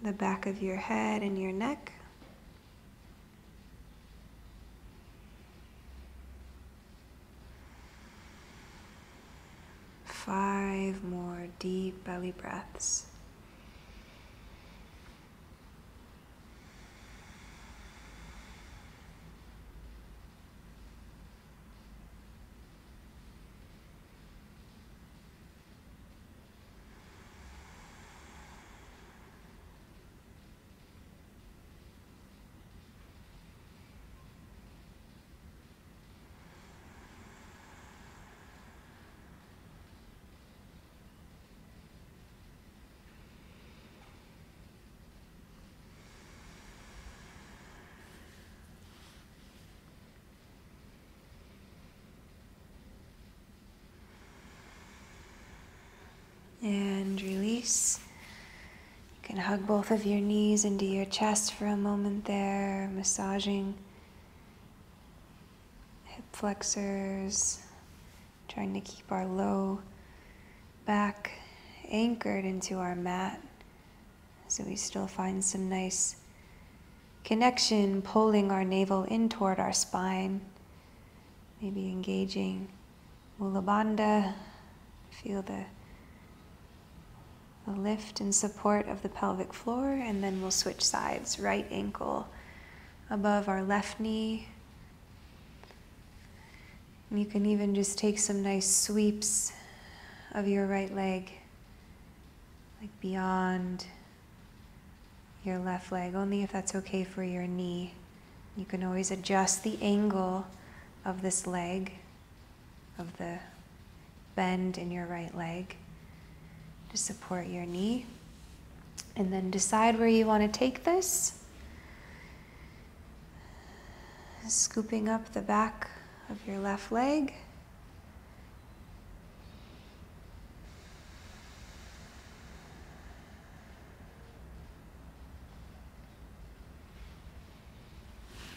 the back of your head and your neck. Five more deep belly breaths. And release. You can hug both of your knees into your chest for a moment there, massaging hip flexors, trying to keep our low back anchored into our mat so we still find some nice connection, pulling our navel in toward our spine, maybe engaging Mula Bandha. Feel the lift and support of the pelvic floor, and then we'll switch sides. Right ankle above our left knee. And you can even just take some nice sweeps of your right leg, like beyond your left leg, only if that's okay for your knee. You can always adjust the angle of this leg, of the bend in your right leg to support your knee. And then decide where you want to take this. Scooping up the back of your left leg.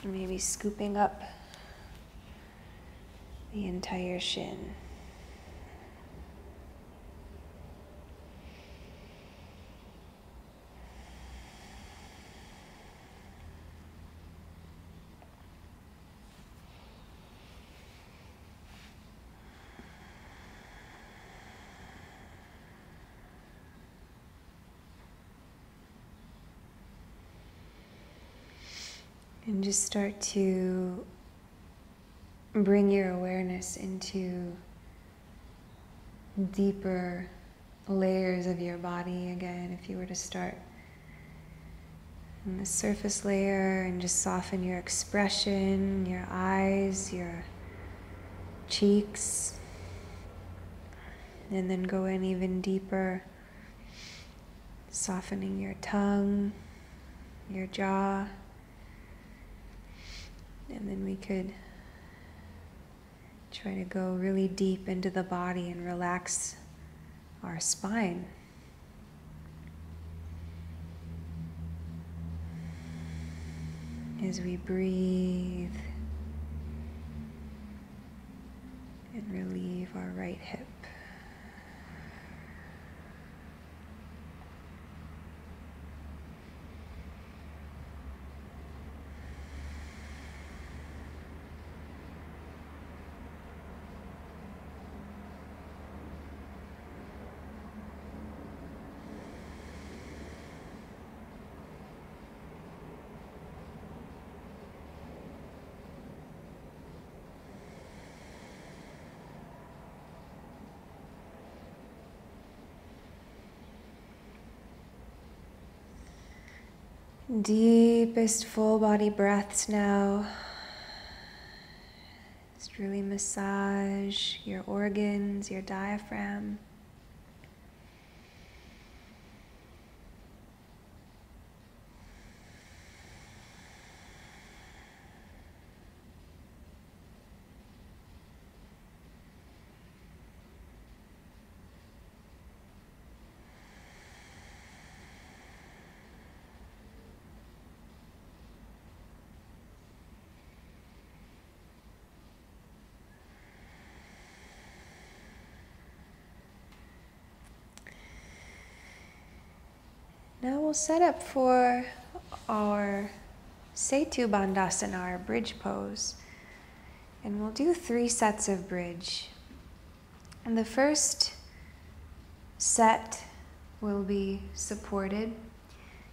And maybe scooping up the entire shin. And just start to bring your awareness into deeper layers of your body again. If you were to start in the surface layer and just soften your expression, your eyes, your cheeks, and then go in even deeper, softening your tongue, your jaw. And then we could try to go really deep into the body and relax our spine. As we breathe and relieve our right hip. Deepest full body breaths now. Just really massage your organs, your diaphragm. Now we'll set up for our Setu Bandhasana, our bridge pose. And we'll do 3 sets of bridge. And the first set will be supported.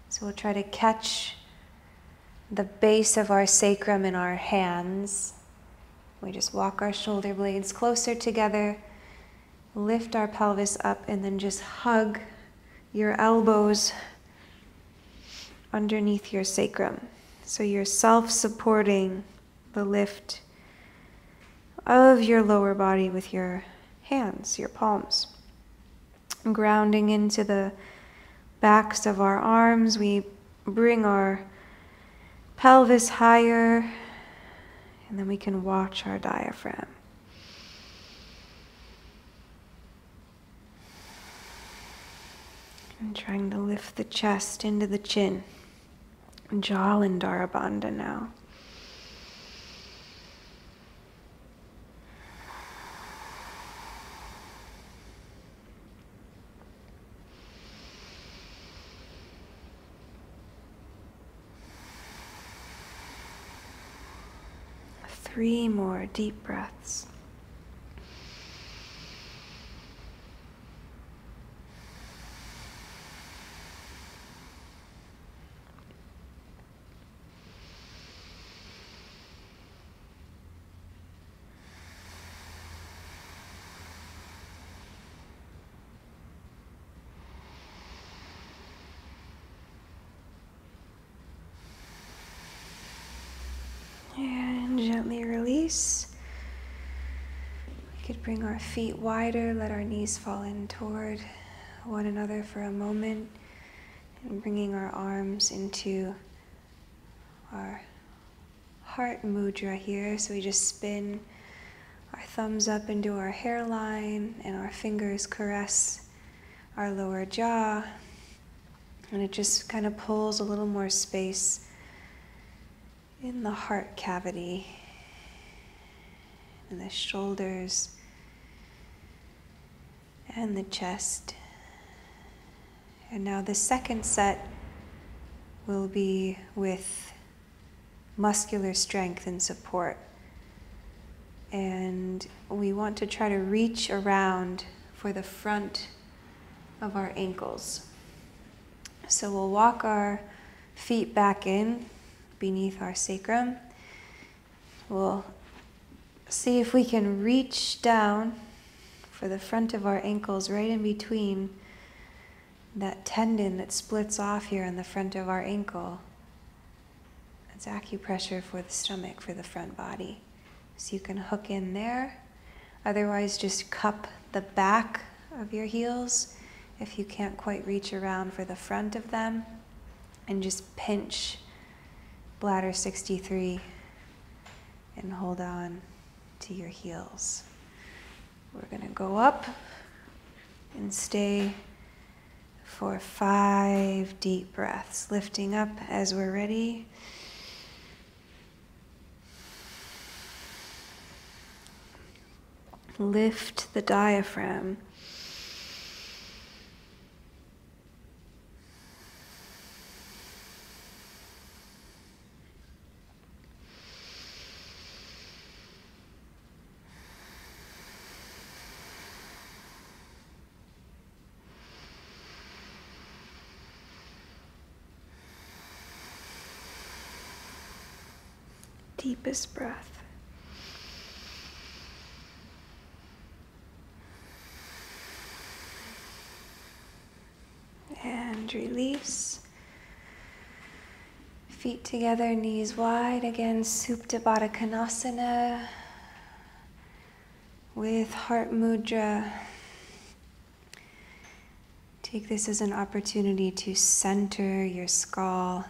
So we'll try to catch the base of our sacrum in our hands. We just walk our shoulder blades closer together, lift our pelvis up, and then just hug your elbows underneath your sacrum. So you're self-supporting the lift of your lower body with your hands, your palms. Grounding into the backs of our arms, we bring our pelvis higher, and then we can watch our diaphragm. And trying to lift the chest into the chin. Jalandhara Bandha now. Three more deep breaths. bring our feet wider, let our knees fall in toward one another for a moment, and bringing our arms into our heart mudra here. So we just spin our thumbs up into our hairline and our fingers caress our lower jaw, and it just kind of pulls a little more space in the heart cavity, in the shoulders and the chest. And now the second set will be with muscular strength and support. And we want to try to reach around for the front of our ankles. So we'll walk our feet back in beneath our sacrum. We'll see if we can reach down for the front of our ankles, right in between that tendon that splits off here in the front of our ankle. It's acupressure for the stomach, for the front body. So you can hook in there. Otherwise, just cup the back of your heels if you can't quite reach around for the front of them. And just pinch bladder 63 and hold on to your heels. We're going to go up and stay for 5 deep breaths, lifting up as we're ready. Lift the diaphragm. Deepest breath. And release. Feet together, knees wide. Again, Supta Baddha Konasana with heart mudra. Take this as an opportunity to center your skull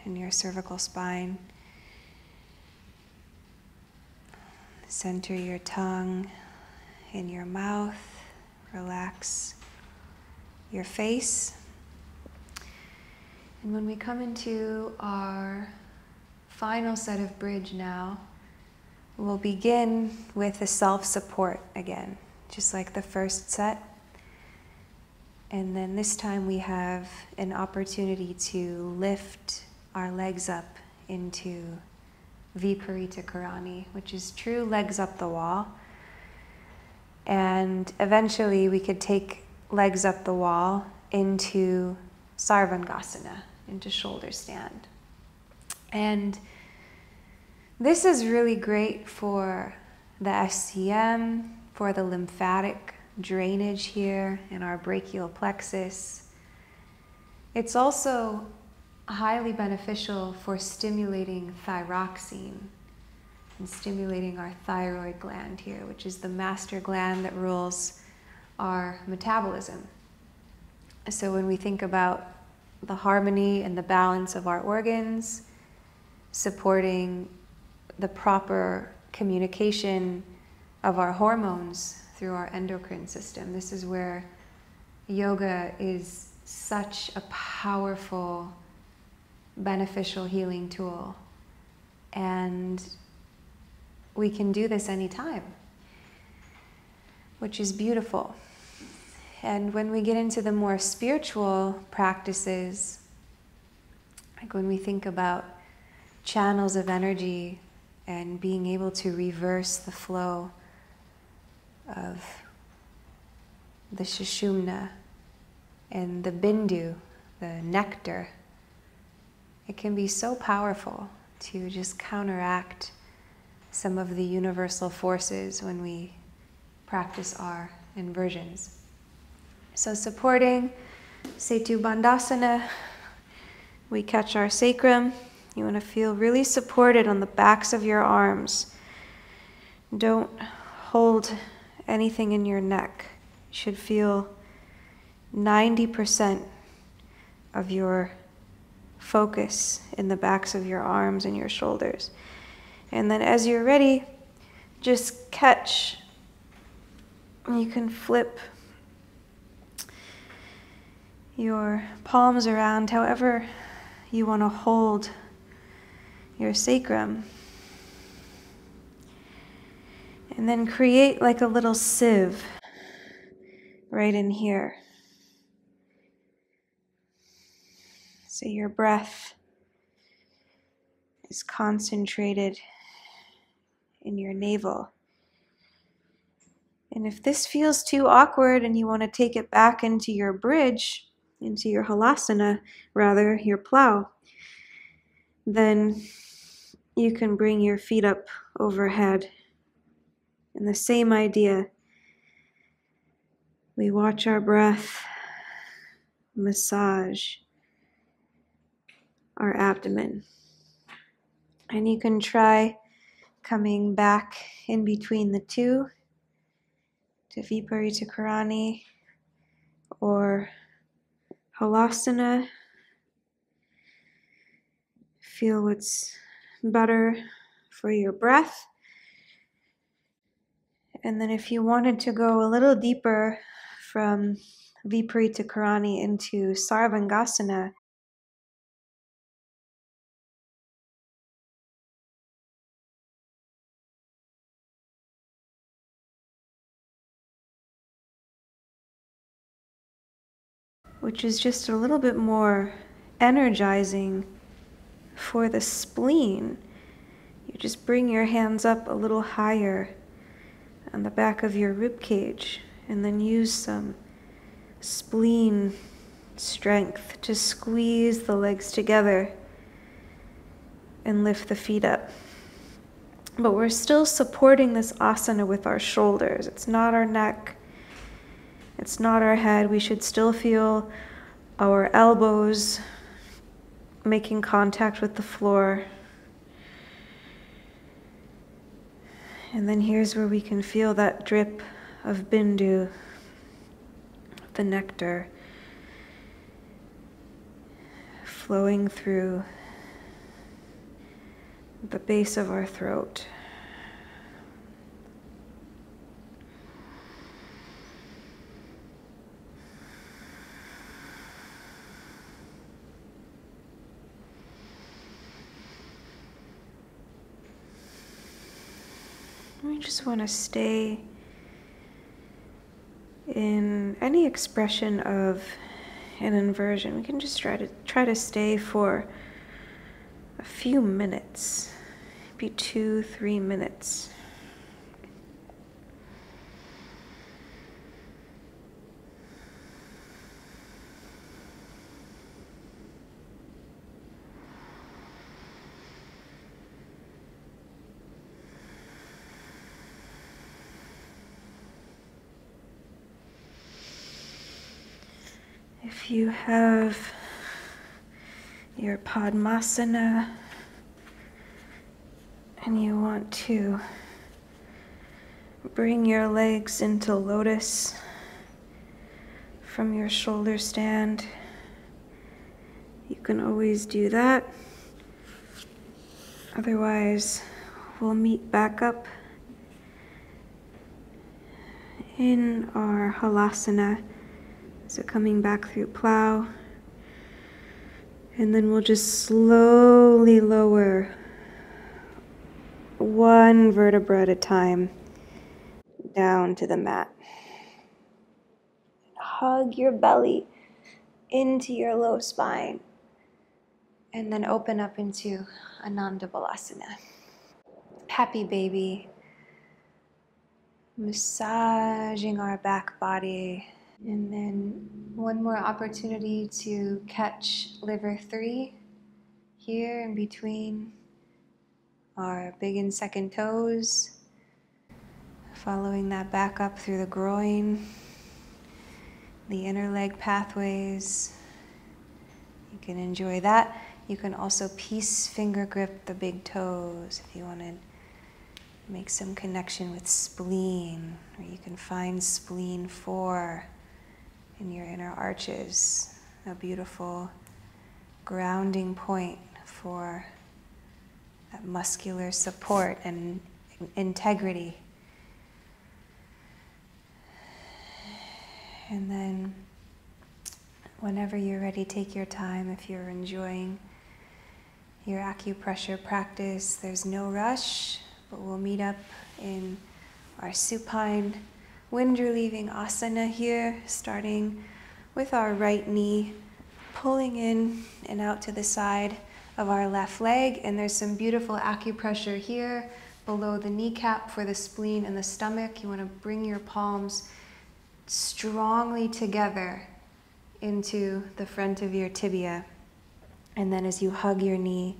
and your cervical spine. Center your tongue in your mouth. Relax your face. And when we come into our final set of bridge now, we'll begin with the self-support again, just like the first set. And then this time we have an opportunity to lift our legs up into Viparita Karani, which is true legs up the wall. And eventually we could take legs up the wall into Sarvangasana, into shoulder stand. And this is really great for the SCM, for the lymphatic drainage here in our brachial plexus. It's also highly beneficial for stimulating thyroxine and stimulating our thyroid gland here, which is the master gland that rules our metabolism. So when we think about the harmony and the balance of our organs, supporting the proper communication of our hormones through our endocrine system, this is where yoga is such a powerful, beneficial healing tool. And we can do this anytime, which is beautiful. And when we get into the more spiritual practices, like when we think about channels of energy and being able to reverse the flow of the Sushumna and the Bindu, the nectar, it can be so powerful to just counteract some of the universal forces when we practice our inversions. So supporting Setu Bandhasana, we catch our sacrum. You want to feel really supported on the backs of your arms. Don't hold anything in your neck. You should feel 90% of your focus in the backs of your arms and your shoulders. And then as you're ready, just catch. You can flip your palms around however you want to hold your sacrum. And then create like a little sieve right in here. So your breath is concentrated in your navel. And if this feels too awkward and you want to take it back into your bridge, into your halasana, rather, your plow, then you can bring your feet up overhead. And the same idea. We watch our breath massage our abdomen. And you can try coming back in between the two to Viparita Karani or Halasana. Feel what's better for your breath. And then if you wanted to go a little deeper from Viparita Karani into Sarvangasana, which is just a little bit more energizing for the spleen. You just bring your hands up a little higher on the back of your rib cage and then use some spleen strength to squeeze the legs together and lift the feet up. But we're still supporting this asana with our shoulders. It's not our neck. It's not our head. We should still feel our elbows making contact with the floor. And then here's where we can feel that drip of bindu, the nectar, flowing through the base of our throat. We just want to stay in any expression of an inversion. We can just try to stay for a few minutes, maybe 2-3 minutes. If you have your Padmasana and you want to bring your legs into lotus from your shoulder stand, you can always do that. Otherwise, we'll meet back up in our halasana. So coming back through plow, and then we'll just slowly lower one vertebra at a time down to the mat. Hug your belly into your low spine, and then open up into Ananda Balasana. Happy baby. Massaging our back body. And then one more opportunity to catch liver 3 here in between our big and second toes. Following that back up through the groin, the inner leg pathways. You can enjoy that. You can also peace finger grip the big toes if you wanted Make some connection with spleen, or you can find spleen 4 in your inner arches, a beautiful grounding point for that muscular support and integrity. And then whenever you're ready, take your time. If you're enjoying your acupressure practice, there's no rush, but we'll meet up in our supine wind-relieving asana here, starting with our right knee pulling in and out to the side of our left leg. And there's some beautiful acupressure here below the kneecap for the spleen and the stomach. You want to bring your palms strongly together into the front of your tibia. And then as you hug your knee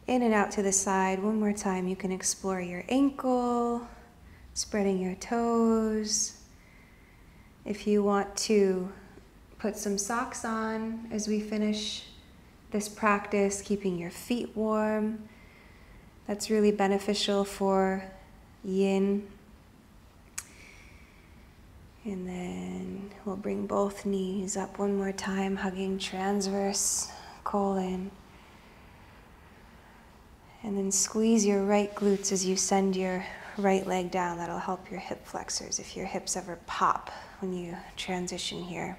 in and out to the side, one more time, you can explore your ankle, spreading your toes. If you want to put some socks on as we finish this practice, keeping your feet warm, that's really beneficial for yin. And then we'll bring both knees up one more time, hugging transverse colon. And then squeeze your right glutes as you send your right leg down. That'll help your hip flexors if your hips ever pop when you transition here.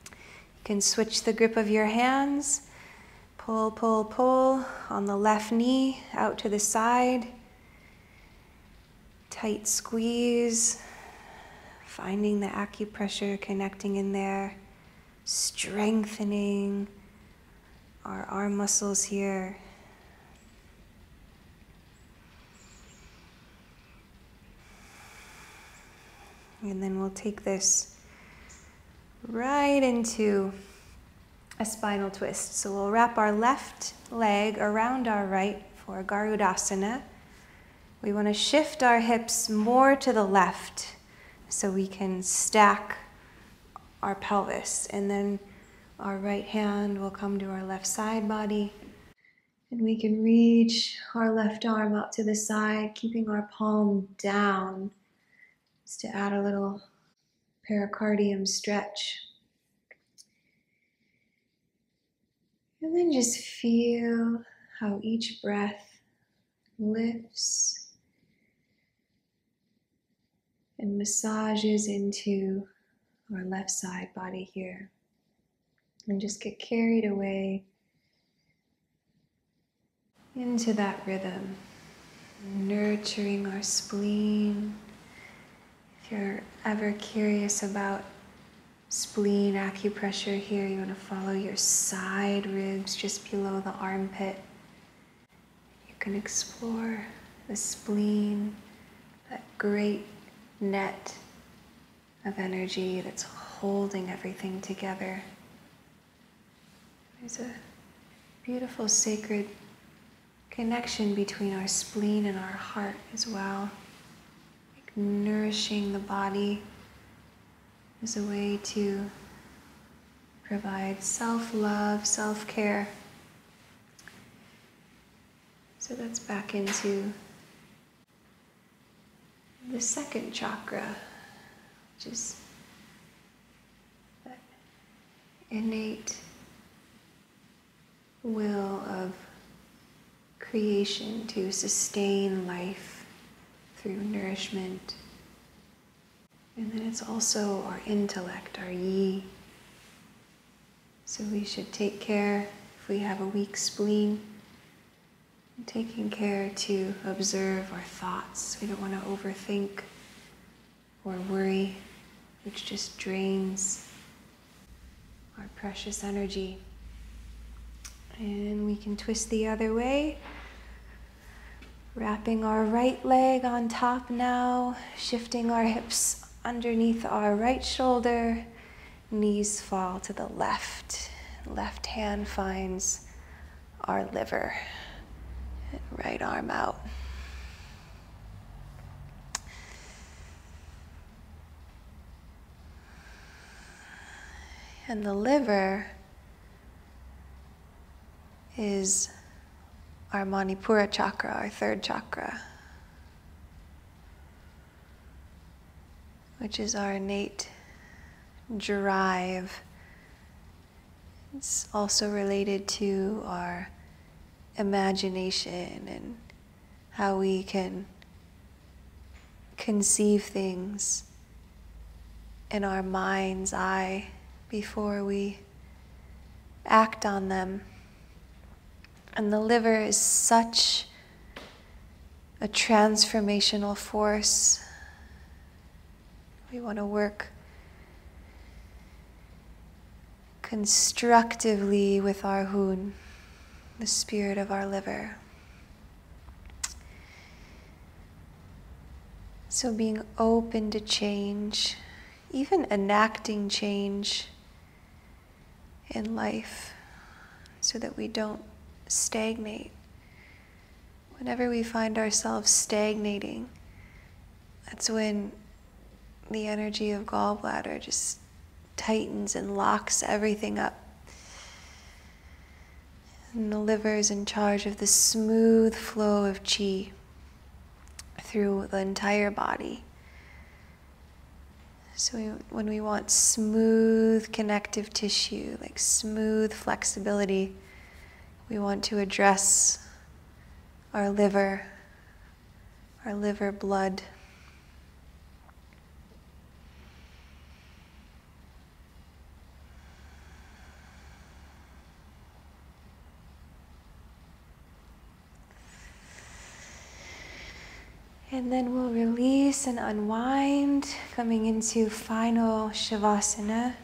You can switch the grip of your hands. Pull, pull, pull on the left knee out to the side. Tight squeeze. Finding the acupressure, connecting in there, strengthening our arm muscles here. And then we'll take this right into a spinal twist. So we'll wrap our left leg around our right for Garudasana. We want to shift our hips more to the left so we can stack our pelvis. And then our right hand will come to our left side body. And we can reach our left arm out to the side, keeping our palm down, just to add a little pericardium stretch. And then just feel how each breath lifts and massages into our left side body here. And just get carried away into that rhythm, nurturing our spleen. If you're ever curious about spleen acupressure here, you want to follow your side ribs just below the armpit. You can explore the spleen, that great net of energy that's holding everything together. There's a beautiful sacred connection between our spleen and our heart as well. Like nourishing the body is a way to provide self-love, self-care. So that's back into the second chakra, which is that innate will of creation to sustain life through nourishment. And then it's also our intellect, our yi. So we should take care if we have a weak spleen, taking care to observe our thoughts. We don't want to overthink or worry, which just drains our precious energy. And we can twist the other way, wrapping our right leg on top now, shifting our hips underneath our right shoulder, knees fall to the left. Left hand finds our liver. Right arm out. And the liver is our Manipura chakra, our third chakra. which is our innate drive. It's also related to our imagination and how we can conceive things in our mind's eye before we act on them. And the liver is such a transformational force. We want to work constructively with our hun, the spirit of our liver. So being open to change, even enacting change in life so that we don't stagnate. Whenever we find ourselves stagnating, that's when the energy of gallbladder just tightens and locks everything up. And the liver is in charge of the smooth flow of qi through the entire body. So when we want smooth connective tissue, like smooth flexibility, we want to address our liver blood. And then we'll release and unwind, coming into final Shavasana.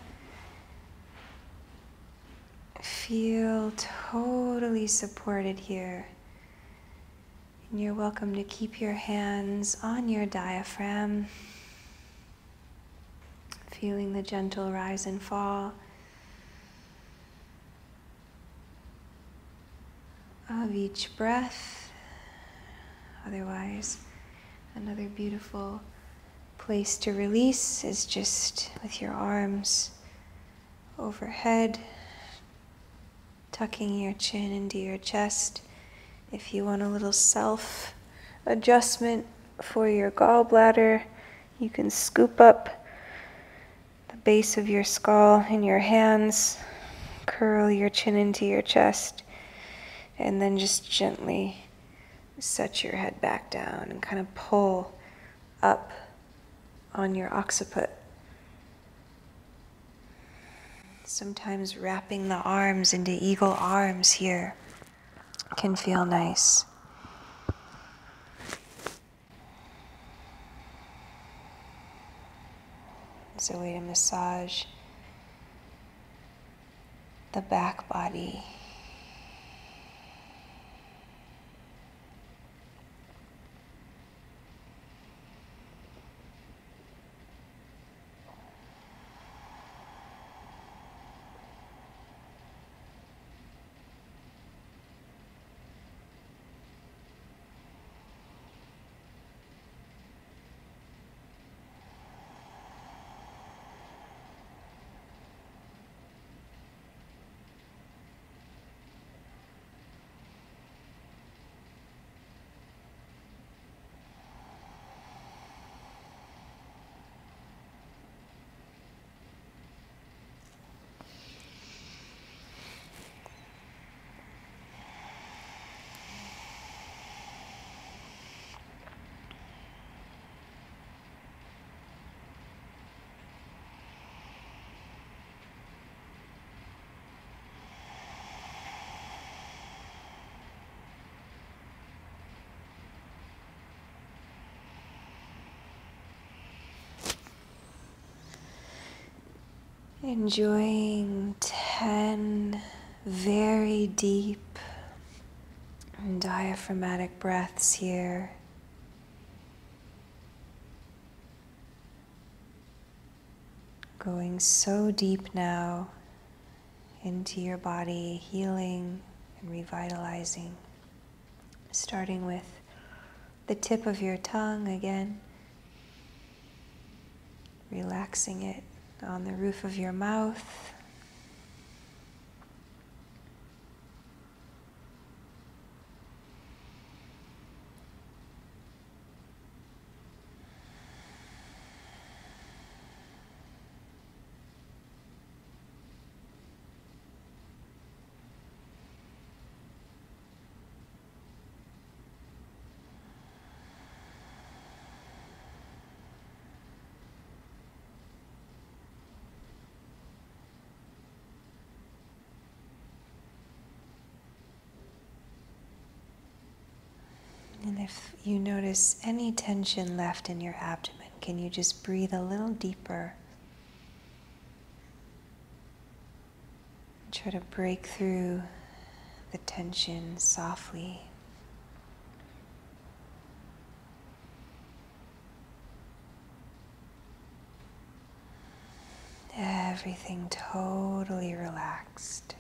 Feel totally supported here. And you're welcome to keep your hands on your diaphragm, feeling the gentle rise and fall of each breath. Otherwise, another beautiful place to release is just with your arms overhead, tucking your chin into your chest. If you want a little self-adjustment for your gallbladder, you can scoop up the base of your skull in your hands, curl your chin into your chest, and then just gently set your head back down and kind of pull up on your occiput. Sometimes wrapping the arms into eagle arms here can feel nice. It's a way to massage the back body. Enjoying 10 very deep and diaphragmatic breaths here. Going so deep now into your body, healing and revitalizing. Starting with the tip of your tongue again, relaxing it on the roof of your mouth. if you notice any tension left in your abdomen, can you just breathe a little deeper? Try to break through the tension softly. Everything totally relaxed.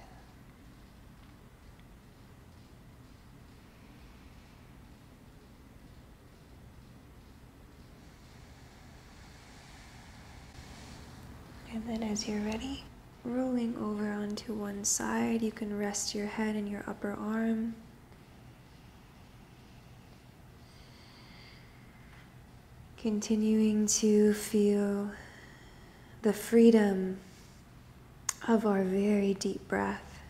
And then as you're ready, rolling over onto one side, you can rest your head in your upper arm. Continuing to feel the freedom of our very deep breath.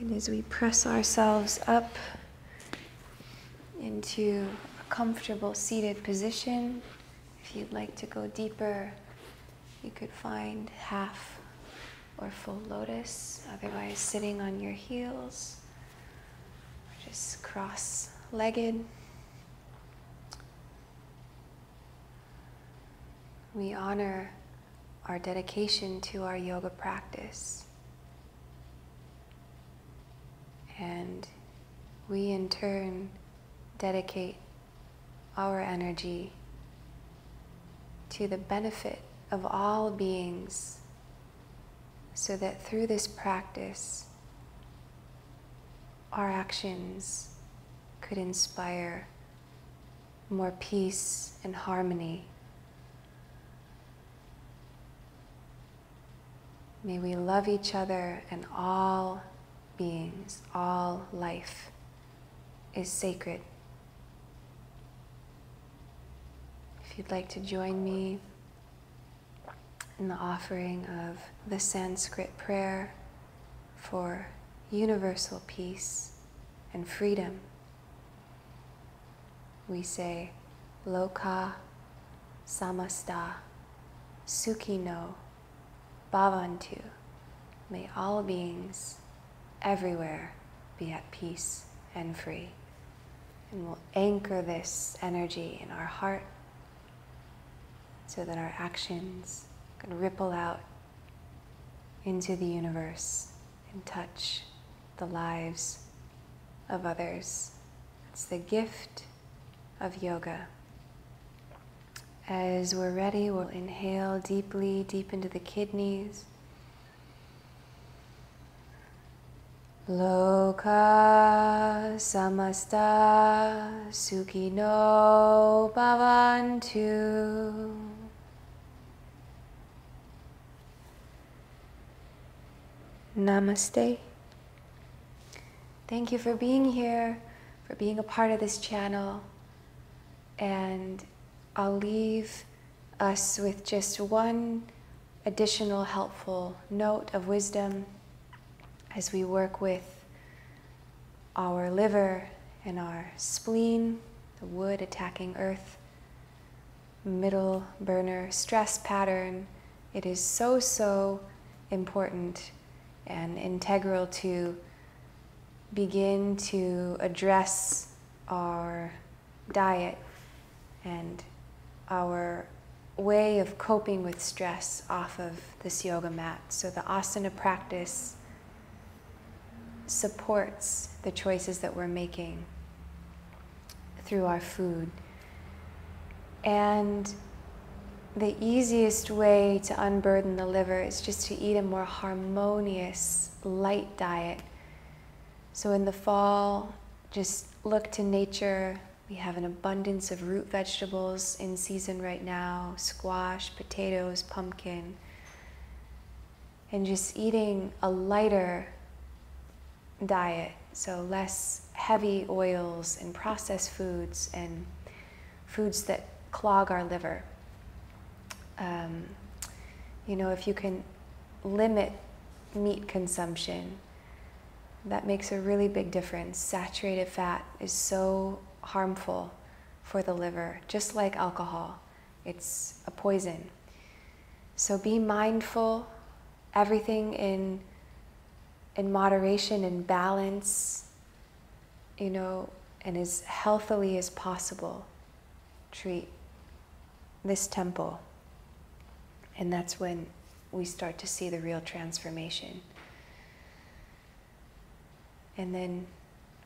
And as we press ourselves up into a comfortable seated position, if you'd like to go deeper, you could find half or full lotus, otherwise sitting on your heels, or just cross-legged. We honor our dedication to our yoga practice, and we in turn dedicate our energy to the benefit of all beings, so that through this practice, our actions could inspire more peace and harmony. May we love each other and all beings, all life is sacred. If you'd like to join me in the offering of the Sanskrit prayer for universal peace and freedom, we say, Loka samasta sukhino bhavantu. May all beings everywhere be at peace and free. And we'll anchor this energy in our heart so that our actions can ripple out into the universe and touch the lives of others. It's the gift of yoga. As we're ready, we'll inhale deeply, deep into the kidneys. Loka samasta sukhino bhavantu. Namaste. Thank you for being here, for being a part of this channel. And I'll leave us with just one additional helpful note of wisdom as we work with our liver and our spleen, the wood attacking earth, middle burner stress pattern. It is so important and integral to begin to address our diet and our way of coping with stress off of this yoga mat. So the asana practice supports the choices that we're making through our food. And the easiest way to unburden the liver is just to eat a more harmonious, light diet. So in the fall, just look to nature. We have an abundance of root vegetables in season right now, squash, potatoes, pumpkin. And just eating a lighter diet, so less heavy oils and processed foods and foods that clog our liver. If you can limit meat consumption, that makes a really big difference. Saturated fat is so harmful for the liver, just like alcohol. It's a poison. So be mindful, everything in moderation and balance. and as healthily as possible, treat this temple. And that's when we start to see the real transformation. And then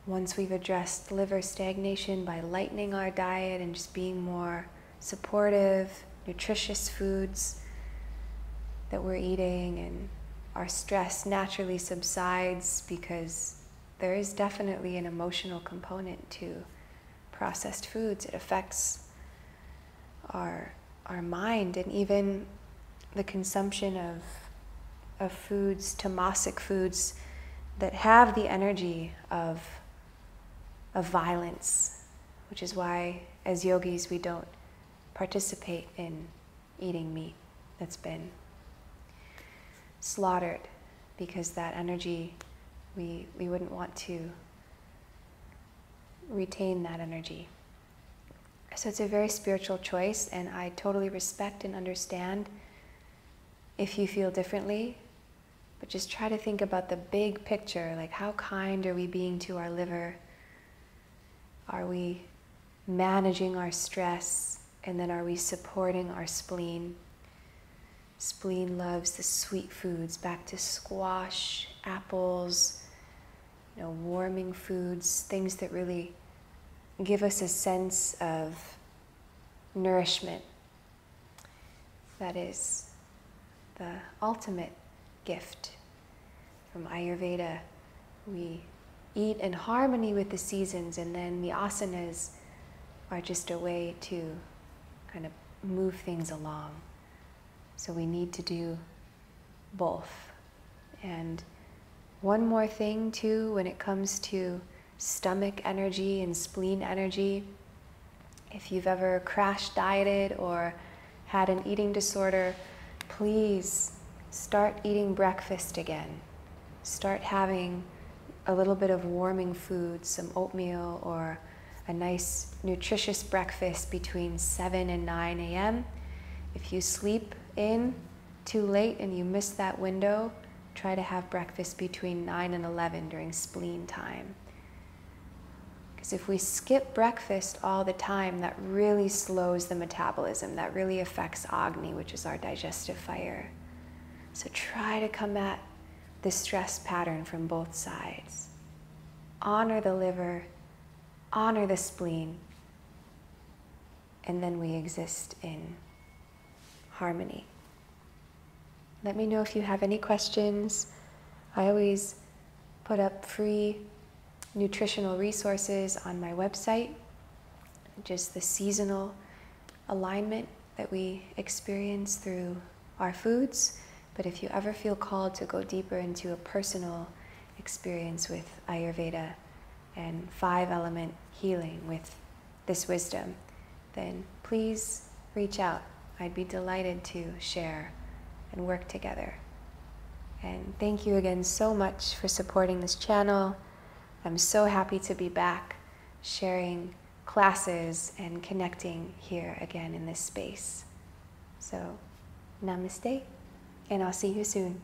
once we've addressed liver stagnation by lightening our diet and just being more supportive, nutritious foods that we're eating, and our stress naturally subsides because there is definitely an emotional component to processed foods. It affects our mind, and even the consumption of foods, tamasic foods, that have the energy of violence, which is why as yogis we don't participate in eating meat that's been slaughtered, because that energy, we wouldn't want to retain that energy. So it's a very spiritual choice, and I totally respect and understand if you feel differently. But just try to think about the big picture, like how kind are we being to our liver? Are we managing our stress? And then are we supporting our spleen? Spleen loves the sweet foods, back to squash, apples, warming foods, things that really give us a sense of nourishment. That is the ultimate gift. From Ayurveda, we eat in harmony with the seasons, and then the asanas are just a way to kind of move things along. So we need to do both. And one more thing too, when it comes to stomach energy and spleen energy, if you've ever crash dieted or had an eating disorder, please start eating breakfast again. Start having a little bit of warming food, some oatmeal or a nice nutritious breakfast between 7 and 9 a.m. If you sleep in too late and you miss that window, try to have breakfast between 9 and 11 during spleen time. Because if we skip breakfast all the time, that really slows the metabolism. That really affects Agni, which is our digestive fire. So try to come at the stress pattern from both sides. Honor the liver, honor the spleen, and then we exist in harmony. Let me know if you have any questions. I always put up free nutritional resources on my website, just the seasonal alignment that we experience through our foods. But if you ever feel called to go deeper into a personal experience with Ayurveda and 5-element healing with this wisdom, then please reach out. I'd be delighted to share and work together. And thank you again so much for supporting this channel. I'm so happy to be back sharing classes and connecting here again in this space. So, namaste. And I'll see you soon.